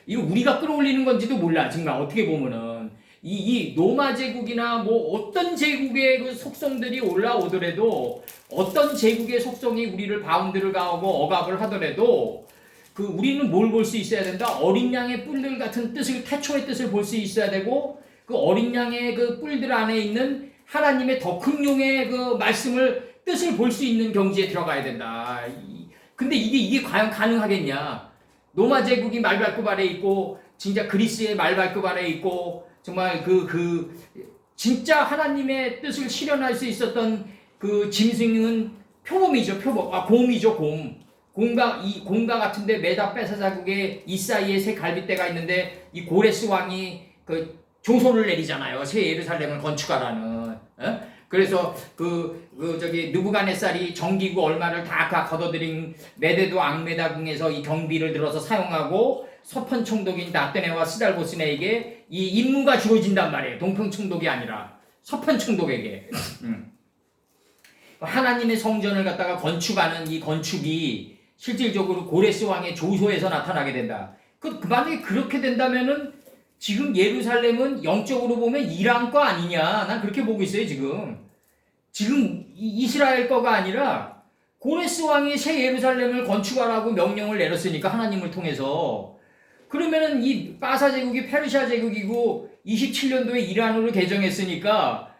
이거 우리가 끌어올리는 건지도 몰라 지금 어떻게 보면은 이 로마 제국이나 뭐 어떤 제국의 그 속성들이 올라오더라도 어떤 제국의 속성이 우리를 바운드를 가하고 억압을 하더라도 그 우리는 뭘 볼 수 있어야 된다. 어린 양의 뿔들 같은 뜻을 태초의 뜻을 볼 수 있어야 되고 그 어린 양의 그 뿔들 안에 있는 하나님의 더 큰 용의 그 말씀을 뜻을 볼 수 있는 경지에 들어가야 된다. 근데 이게 과연 가능하겠냐? 로마 제국이 말발굽 아래 있고 진짜 그리스의 말발굽 아래 있고 정말 진짜 하나님의 뜻을 실현할 수 있었던 그 짐승은 표범이죠, 표범. 곰이죠, 곰. 곰과 같은데 메다 빼사 자국에 이 사이에 새 갈빗대가 있는데 이 고레스 왕이 그 조소를 내리잖아요. 새 예루살렘을 건축하라는. 그래서 느부갓네살이 정기구 얼마를 다 걷어들인 메데도 앙메다궁에서 이 경비를 들어서 사용하고 서편 총독인 나떼네와 스달보스네에게 이 임무가 주어진단 말이에요. 동평 총독이 아니라 서편 총독에게. 하나님의 성전을 갖다가 건축하는 이 건축이 실질적으로 고레스 왕의 조소에서 나타나게 된다. 만약에 그렇게 된다면은 지금 예루살렘은 영적으로 보면 이란 거 아니냐. 난 그렇게 보고 있어요, 지금. 지금 이스라엘 거가 아니라 고레스 왕이 새 예루살렘을 건축하라고 명령을 내렸으니까 하나님을 통해서. 그러면은 이 바사 제국이 페르시아 제국이고 27년도에 이란으로 개정했으니까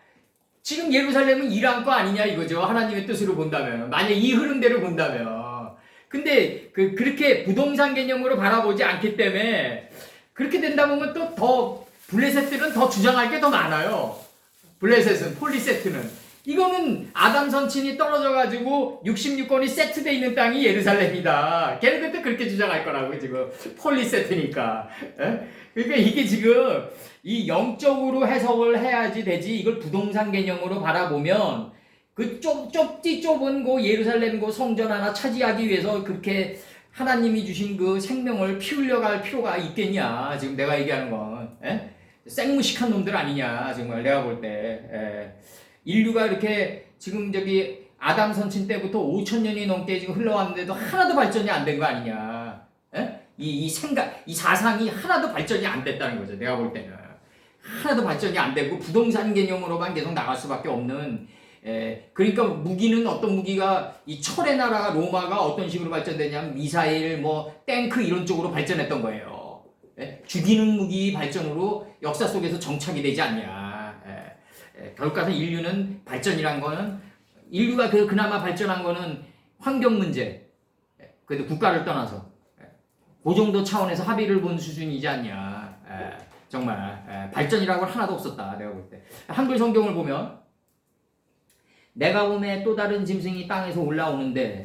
지금 예루살렘은 이란 거 아니냐 이거죠. 하나님의 뜻으로 본다면. 만약 이 흐름대로 본다면. 근데 그렇게 부동산 개념으로 바라보지 않기 때문에 그렇게 된다 보면 또 더 블레셋들은 더 주장할 게 더 많아요. 블레셋은 폴리세트는 이거는 아담 선친이 떨어져가지고 66권이 세트돼 있는 땅이 예루살렘이다. 걔네들도 그렇게 주장할 거라고 지금 폴리세트니까. 그러니까 이게 지금 이 영적으로 해석을 해야지 되지. 이걸 부동산 개념으로 바라보면 그 좁은 그 예루살렘 그 성전 하나 차지하기 위해서 그렇게 하나님이 주신 그 생명을 피우려 갈 필요가 있겠냐. 지금 내가 얘기하는 건. 생무식한 놈들 아니냐. 정말 내가 볼 때. 인류가 이렇게 지금 아담 선친 때부터 5,000년이 넘게 지금 흘러왔는데도 하나도 발전이 안 된 거 아니냐. 이 생각, 이 사상이 하나도 발전이 안 됐다는 거죠. 내가 볼 때는. 하나도 발전이 안 되고 부동산 개념으로만 계속 나갈 수밖에 없는. 그러니까 무기는 어떤 무기가 이 철의 나라 로마가 어떤 식으로 발전되냐면 미사일, 뭐 탱크 이런 쪽으로 발전했던 거예요. 죽이는 무기 발전으로 역사 속에서 정착이 되지 않냐. 결과서 인류는 발전이란 거는 인류가 그나마 발전한 거는 환경 문제. 그래도 국가를 떠나서 그 정도 차원에서 합의를 본 수준이지 않냐. 정말 발전이라고 하나도 없었다. 내가 볼 때 한글 성경을 보면 내가 봄에 또 다른 짐승이 땅에서 올라오는데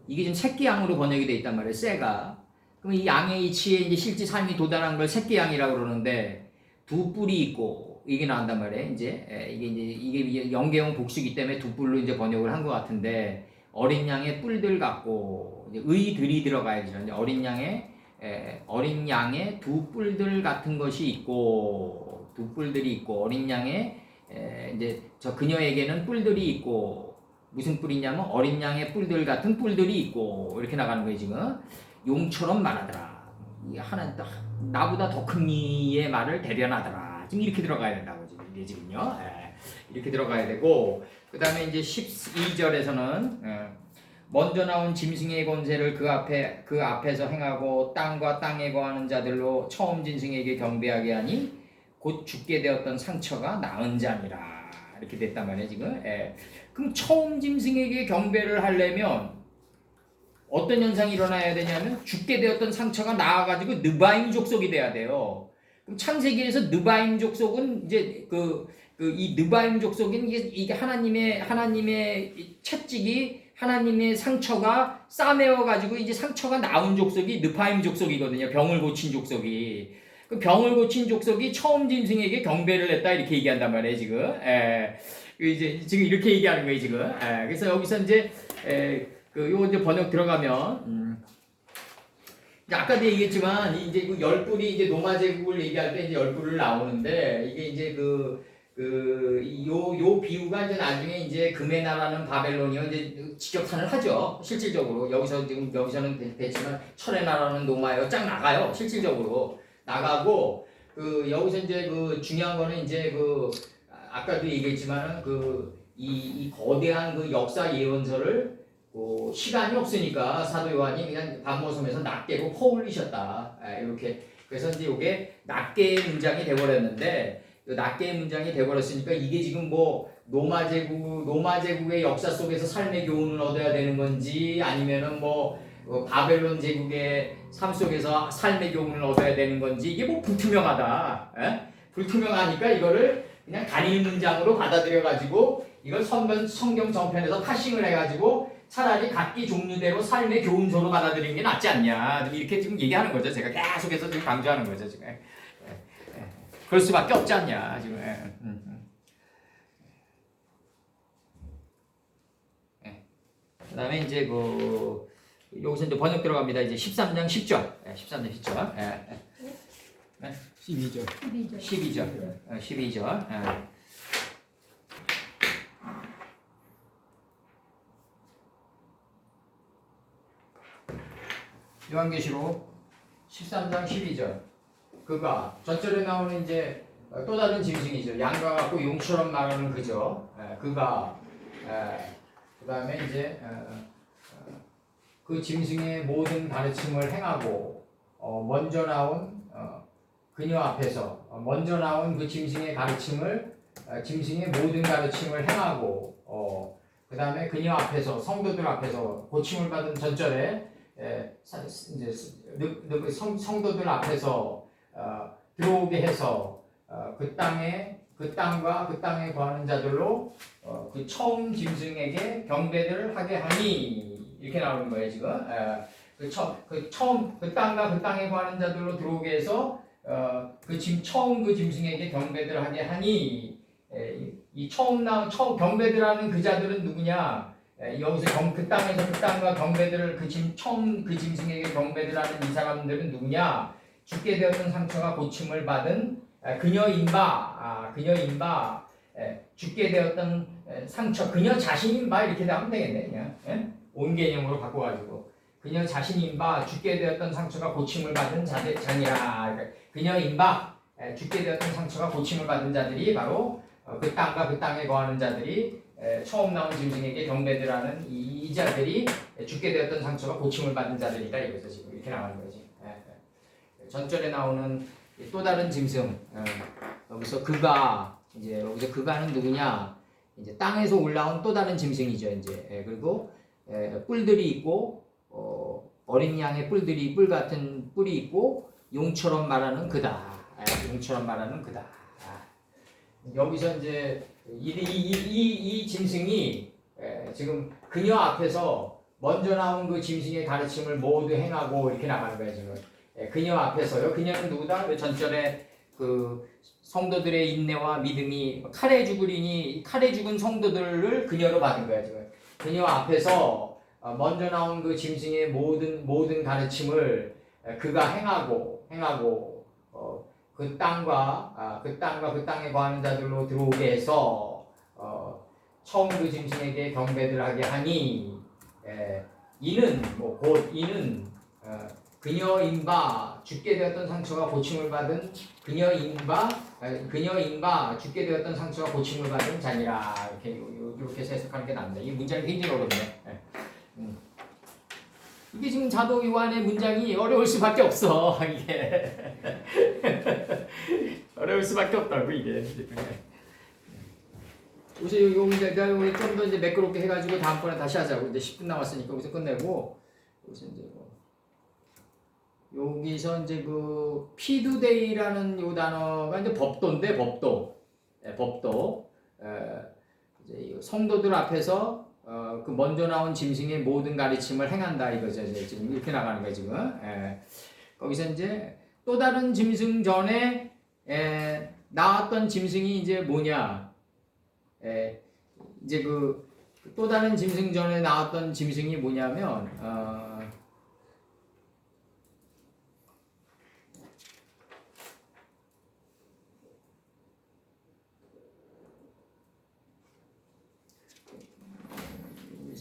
이게 지금 새끼 양으로 번역이 돼 있단 말이에요. 새가. 그럼 이 양의 이치에 이제 실제 삶이 도달한 걸 새끼 양이라고 그러는데 두 뿔이 있고 이게 나온단 말이에요. 이게 영계형 복수기 때문에 두 뿔로 이제 번역을 한 것 같은데 어린 양의 뿔들 같고 의들이 들어가야죠. 이제 어린 양의 두 뿔들 같은 것이 있고 두 뿔들이 있고 어린 양의 이제 저 그녀에게는 뿔들이 있고 무슨 뿔이냐면 어린 양의 뿔들 같은 뿔들이 있고 이렇게 나가는 거예요. 지금 용처럼 말하더라. 나보다 더 큰 이의 말을 대변하더라. 지금 이렇게 들어가야 된다고 지금요. 이렇게 들어가야 되고 그 다음에 이제 12절에서는 먼저 나온 짐승의 권세를 그 앞에서 행하고 땅과 땅에 거하는 자들로 처음 짐승에게 경배하게 하니 곧 죽게 되었던 상처가 나은 자니라. 이렇게 됐단 말이에요 지금. 그럼 처음 짐승에게 경배를 하려면 어떤 현상이 일어나야 되냐면 죽게 되었던 상처가 나아가지고 느바임 족속이 돼야 돼요. 그럼 창세기에서 느바임 족속은 이제 이 느바임 족속인 이게 하나님의 채찍이 하나님의 상처가 싸매어 가지고 이제 상처가 나온 족속이 느바임 족속이거든요. 병을 고친 족속이. 그 병을 고친 족속이 처음 짐승에게 경배를 했다 이렇게 얘기한단 말이에요 지금. 이제 지금 이렇게 얘기하는 거예요 지금. 그래서 여기서 이제 요 이제 번역 들어가면. 아까도 얘기했지만 이제 그 열뿔이 이제 노마 제국을 얘기할 때 이제 열뿔을 나오는데 이게 이제 요 비유가 이제 나중에 이제 금의 나라는 바벨론이요 이제 직격탄을 하죠. 실질적으로 여기서는 됐지만 철의 나라는 노마예요. 쫙 나가요. 실질적으로 나가고 여기서 이제 중요한 거는 이제 아까도 얘기했지만은 이 거대한 역사 예언서를 시간이 없으니까 사도 요한이 그냥 반모섬에서 낱개로 퍼올리셨다. 이렇게 그래서 이제 이게 낱개의 문장이 돼버렸는데. 낱개의 문장이 돼버렸으니까 이게 지금 로마 제국의 역사 속에서 삶의 교훈을 얻어야 되는 건지 아니면은 바벨론 제국의 삶 속에서 삶의 교훈을 얻어야 되는 건지 이게 불투명하다. 불투명하니까 이거를 그냥 단일 문장으로 받아들여 가지고 이걸 성경 정편에서 파싱을 해가지고 차라리 각기 종류대로 삶의 교훈서로 받아들이는 게 낫지 않냐 이렇게 지금 얘기하는 거죠. 제가 계속해서 지금 강조하는 거죠 지금. 그럴 수밖에 없지 않냐 지금. 그다음에 이제 여기서 이제 번역 들어갑니다. 이제 13장 10절. 13장 10절.
12절.
12절. 12절. 요한계시록 13장 12절. 그가 전절에 나오는 이제 또 다른 짐승이죠. 양과 같고 용처럼 말하는 그죠. 그가 그다음에 이제 그 짐승의 모든 가르침을 행하고 먼저 나온 그녀 앞에서 먼저 나온 그 짐승의 짐승의 모든 가르침을 행하고 그다음에 그녀 앞에서 성도들 앞에서 고침을 받은 전절에 이제 성도들 앞에서 들어오게 해서 그 땅과 그 땅에 거하는 자들로 그 처음 짐승에게 경배를 하게 하니 이렇게 나오는 거예요 지금. 그 땅과 그 땅에 거하는 자들로 들어오게 해서 처음 그 짐승에게 경배를 하게 하니 이 처음 경배를 하는 그 자들은 누구냐? 여기서 그 땅에서 그 땅과 경배들을 처음 그 짐승에게 경배를 하는 이 사람들은 누구냐? 죽게 되었던 상처가 고침을 받은 그녀인바, 죽게 되었던 상처, 그녀 자신인바 이렇게 하면 되겠네. 그냥 온 개념으로 바꿔가지고 그녀 자신인바, 죽게 되었던 상처가 고침을 받은 자니라. 그녀인바, 죽게 되었던 상처가 고침을 받은 자들이 바로 그 땅과 그 땅에 거하는 자들이 처음 나온 짐승에게 경배를 하는 이 자들이 죽게 되었던 상처가 고침을 받은 자들이다. 이거죠 지금 이렇게 나가는 거지. 전절에 나오는 또 다른 짐승. 여기서 여기서 그가는 누구냐? 이제 땅에서 올라온 또 다른 짐승이죠. 이제 그리고 뿔들이 있고 어린 양의 뿔 같은 뿔이 있고 용처럼 말하는 그다. 용처럼 말하는 그다. 여기서 이제 이 짐승이 지금 그녀 앞에서 먼저 나온 그 짐승의 가르침을 모두 행하고 이렇게 나가는 거예요 지금. 그녀 앞에서요. 그녀는 누구다? 전절에 그 성도들의 인내와 믿음이 칼에 죽은 성도들을 그녀로 받은 거야 지금. 그녀 앞에서 먼저 나온 그 짐승의 모든 가르침을 그가 행하고 그 땅과 그 땅에 거하는 자들로 들어오게 해서 처음 그 짐승에게 경배를 하게 하니 이는 그녀인바 죽게 되었던 상처가 고침을 받은 그녀인바 죽게 되었던 상처가 고침을 받은 자니라. 이렇게 해석하는 게 납니다. 이 문장이 굉장히 어렵네. 이게 지금 사도 요한의 문장이 어려울 수밖에 없어. 이게 어려울 수밖에 없다고 이게. 우선 내가 좀 더 이제 매끄럽게 해가지고 다음번에 다시 하자고. 이제 10분 남았으니까 여기서 끝내고 여기서 이제 여기서 이제 그 피두데이라는 요 단어가 이제 법도인데 법도. 이제 성도들 앞에서 그 먼저 나온 짐승의 모든 가르침을 행한다 이거죠. 이제 지금 이렇게 나가는 거예요 지금. 거기서 이제 또 다른 짐승 전에 나왔던 짐승이 이제 뭐냐? 이제 그 또 다른 짐승 전에 나왔던 짐승이 뭐냐면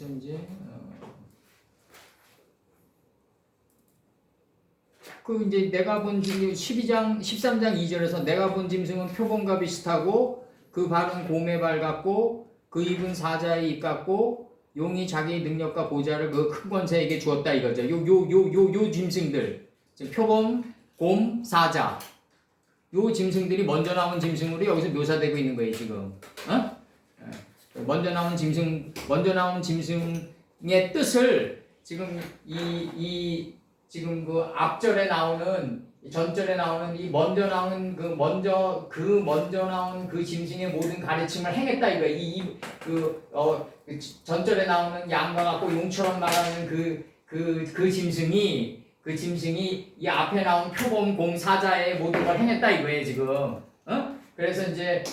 여기서 이제 그 이제 내가 본 13장 2절에서 내가 본 짐승은 표범과 비슷하고 그 발은 곰에 발 같고 그 입은 사자의 입 같고 용이 자기 능력과 보좌를 그 큰 권세에게 주었다 이거죠. 요 짐승들 지금 표범, 곰, 사자 요 짐승들이 먼저 나온 짐승으로 여기서 묘사되고 있는 거예요 지금. 먼저 나온 짐승의 뜻을 지금 지금 그 앞절에 나오는 전절에 나오는 이 먼저 나온 그 짐승의 모든 가르침을 행했다 이거예요. 전절에 나오는 양과 같고 용처럼 말하는 그 짐승이 이 앞에 나온 표범 곰 사자의 모든 걸 행했다 이거예요 지금. 그래서 이제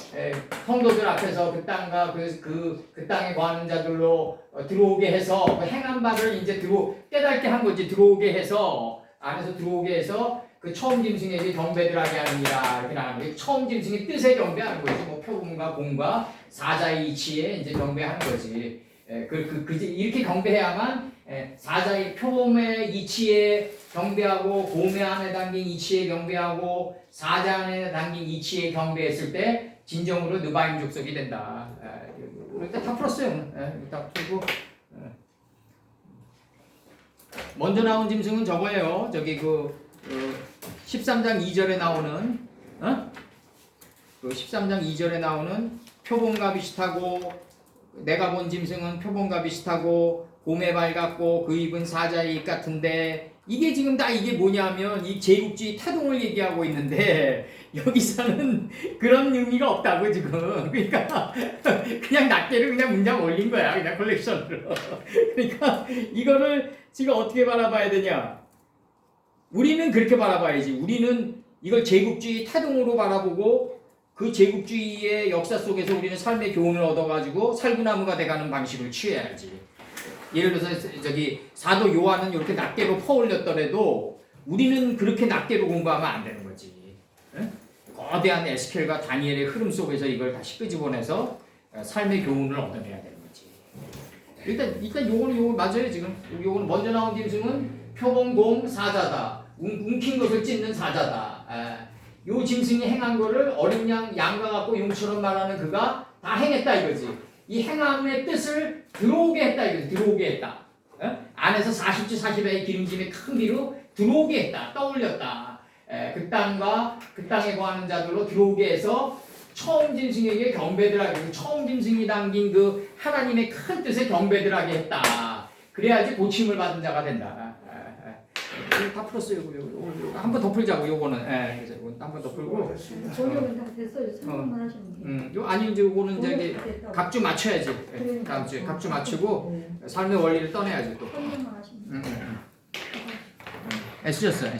성도들 앞에서 그 땅과 그 땅에 거하는 자들로 들어오게 해서 그 행한 바를 이제 깨닫게 한 거지. 들어오게 해서 안에서 들어오게 해서 그 처음 짐승에게 경배들하게 하느니라 이렇게 나가는 거예요. 처음 짐승의 뜻에 경배하는 거지. 뭐 표범과 곰과 사자의 이치에 이제 경배하는 거지. 이렇게 경배해야만 사자의 표범의 이치에 경배하고 곰의 안에 담긴 이치에 경배하고 사자 안에 담긴 이치에 경배했을 때 진정으로 느바임 족속이 된다. 일단 다 풀었어요. 다 풀고 먼저 나온 짐승은 저거예요. 저기 13장 2절에 나오는 그 13장 2절에 나오는 표범과 비슷하고 내가 본 짐승은 표범과 비슷하고 곰의 발 같고 그 입은 사자의 입 같은데 이게 지금 다 이게 뭐냐면 이 제국주의 태동을 얘기하고 있는데 여기서는 그런 의미가 없다고 지금. 그러니까 그냥 낱개를 그냥 문장 올린 거야. 그냥 컬렉션으로. 그러니까 이거를 지금 어떻게 바라봐야 되냐. 우리는 그렇게 바라봐야지. 우리는 이걸 제국주의 태동으로 바라보고 그 제국주의의 역사 속에서 우리는 삶의 교훈을 얻어가지고 살구나무가 돼가는 방식을 취해야지. 예를 들어서 저기 사도 요한은 이렇게 낱개로 퍼올렸더라도 우리는 그렇게 낱개로 공부하면 안 되는 거지. 거대한 에스겔과 다니엘의 흐름 속에서 이걸 다시 끄집어내서 삶의 교훈을 얻어내야 되는 거지. 일단 요거는 맞아요 지금. 요거는 먼저 나온 짐승은 표범곰 사자다. 움킨 것을 찢는 사자다. 요 짐승이 행한 거를 어린 양과 같고 용처럼 말하는 그가 다 행했다 이거지. 이 행함의 뜻을 들어오게 했다 이거지. 들어오게 했다. 안에서 40주 40회의 기름짐의 큰 비로 들어오게 했다. 떠올렸다. 그 땅과 그 땅에 거하는 자들로 들어오게 해서 처음 짐승에게 경배들하게, 처음 짐승이 담긴 그 하나님의 큰 뜻에 경배들하게 했다. 그래야지 고침을 받은 자가 된다. 다 풀었어요. 한번 더 풀자고 요거는. 그래서 한번 더 풀고.
조력은 다 됐어요. 설명만 하시면 돼요.
아니 이제 요거는 이제 각주 맞춰야지. 다음 주에 각주 맞추고 삶의 원리를 떠내야지 또.
설명만 하시면 돼요.
애쓰셨어요.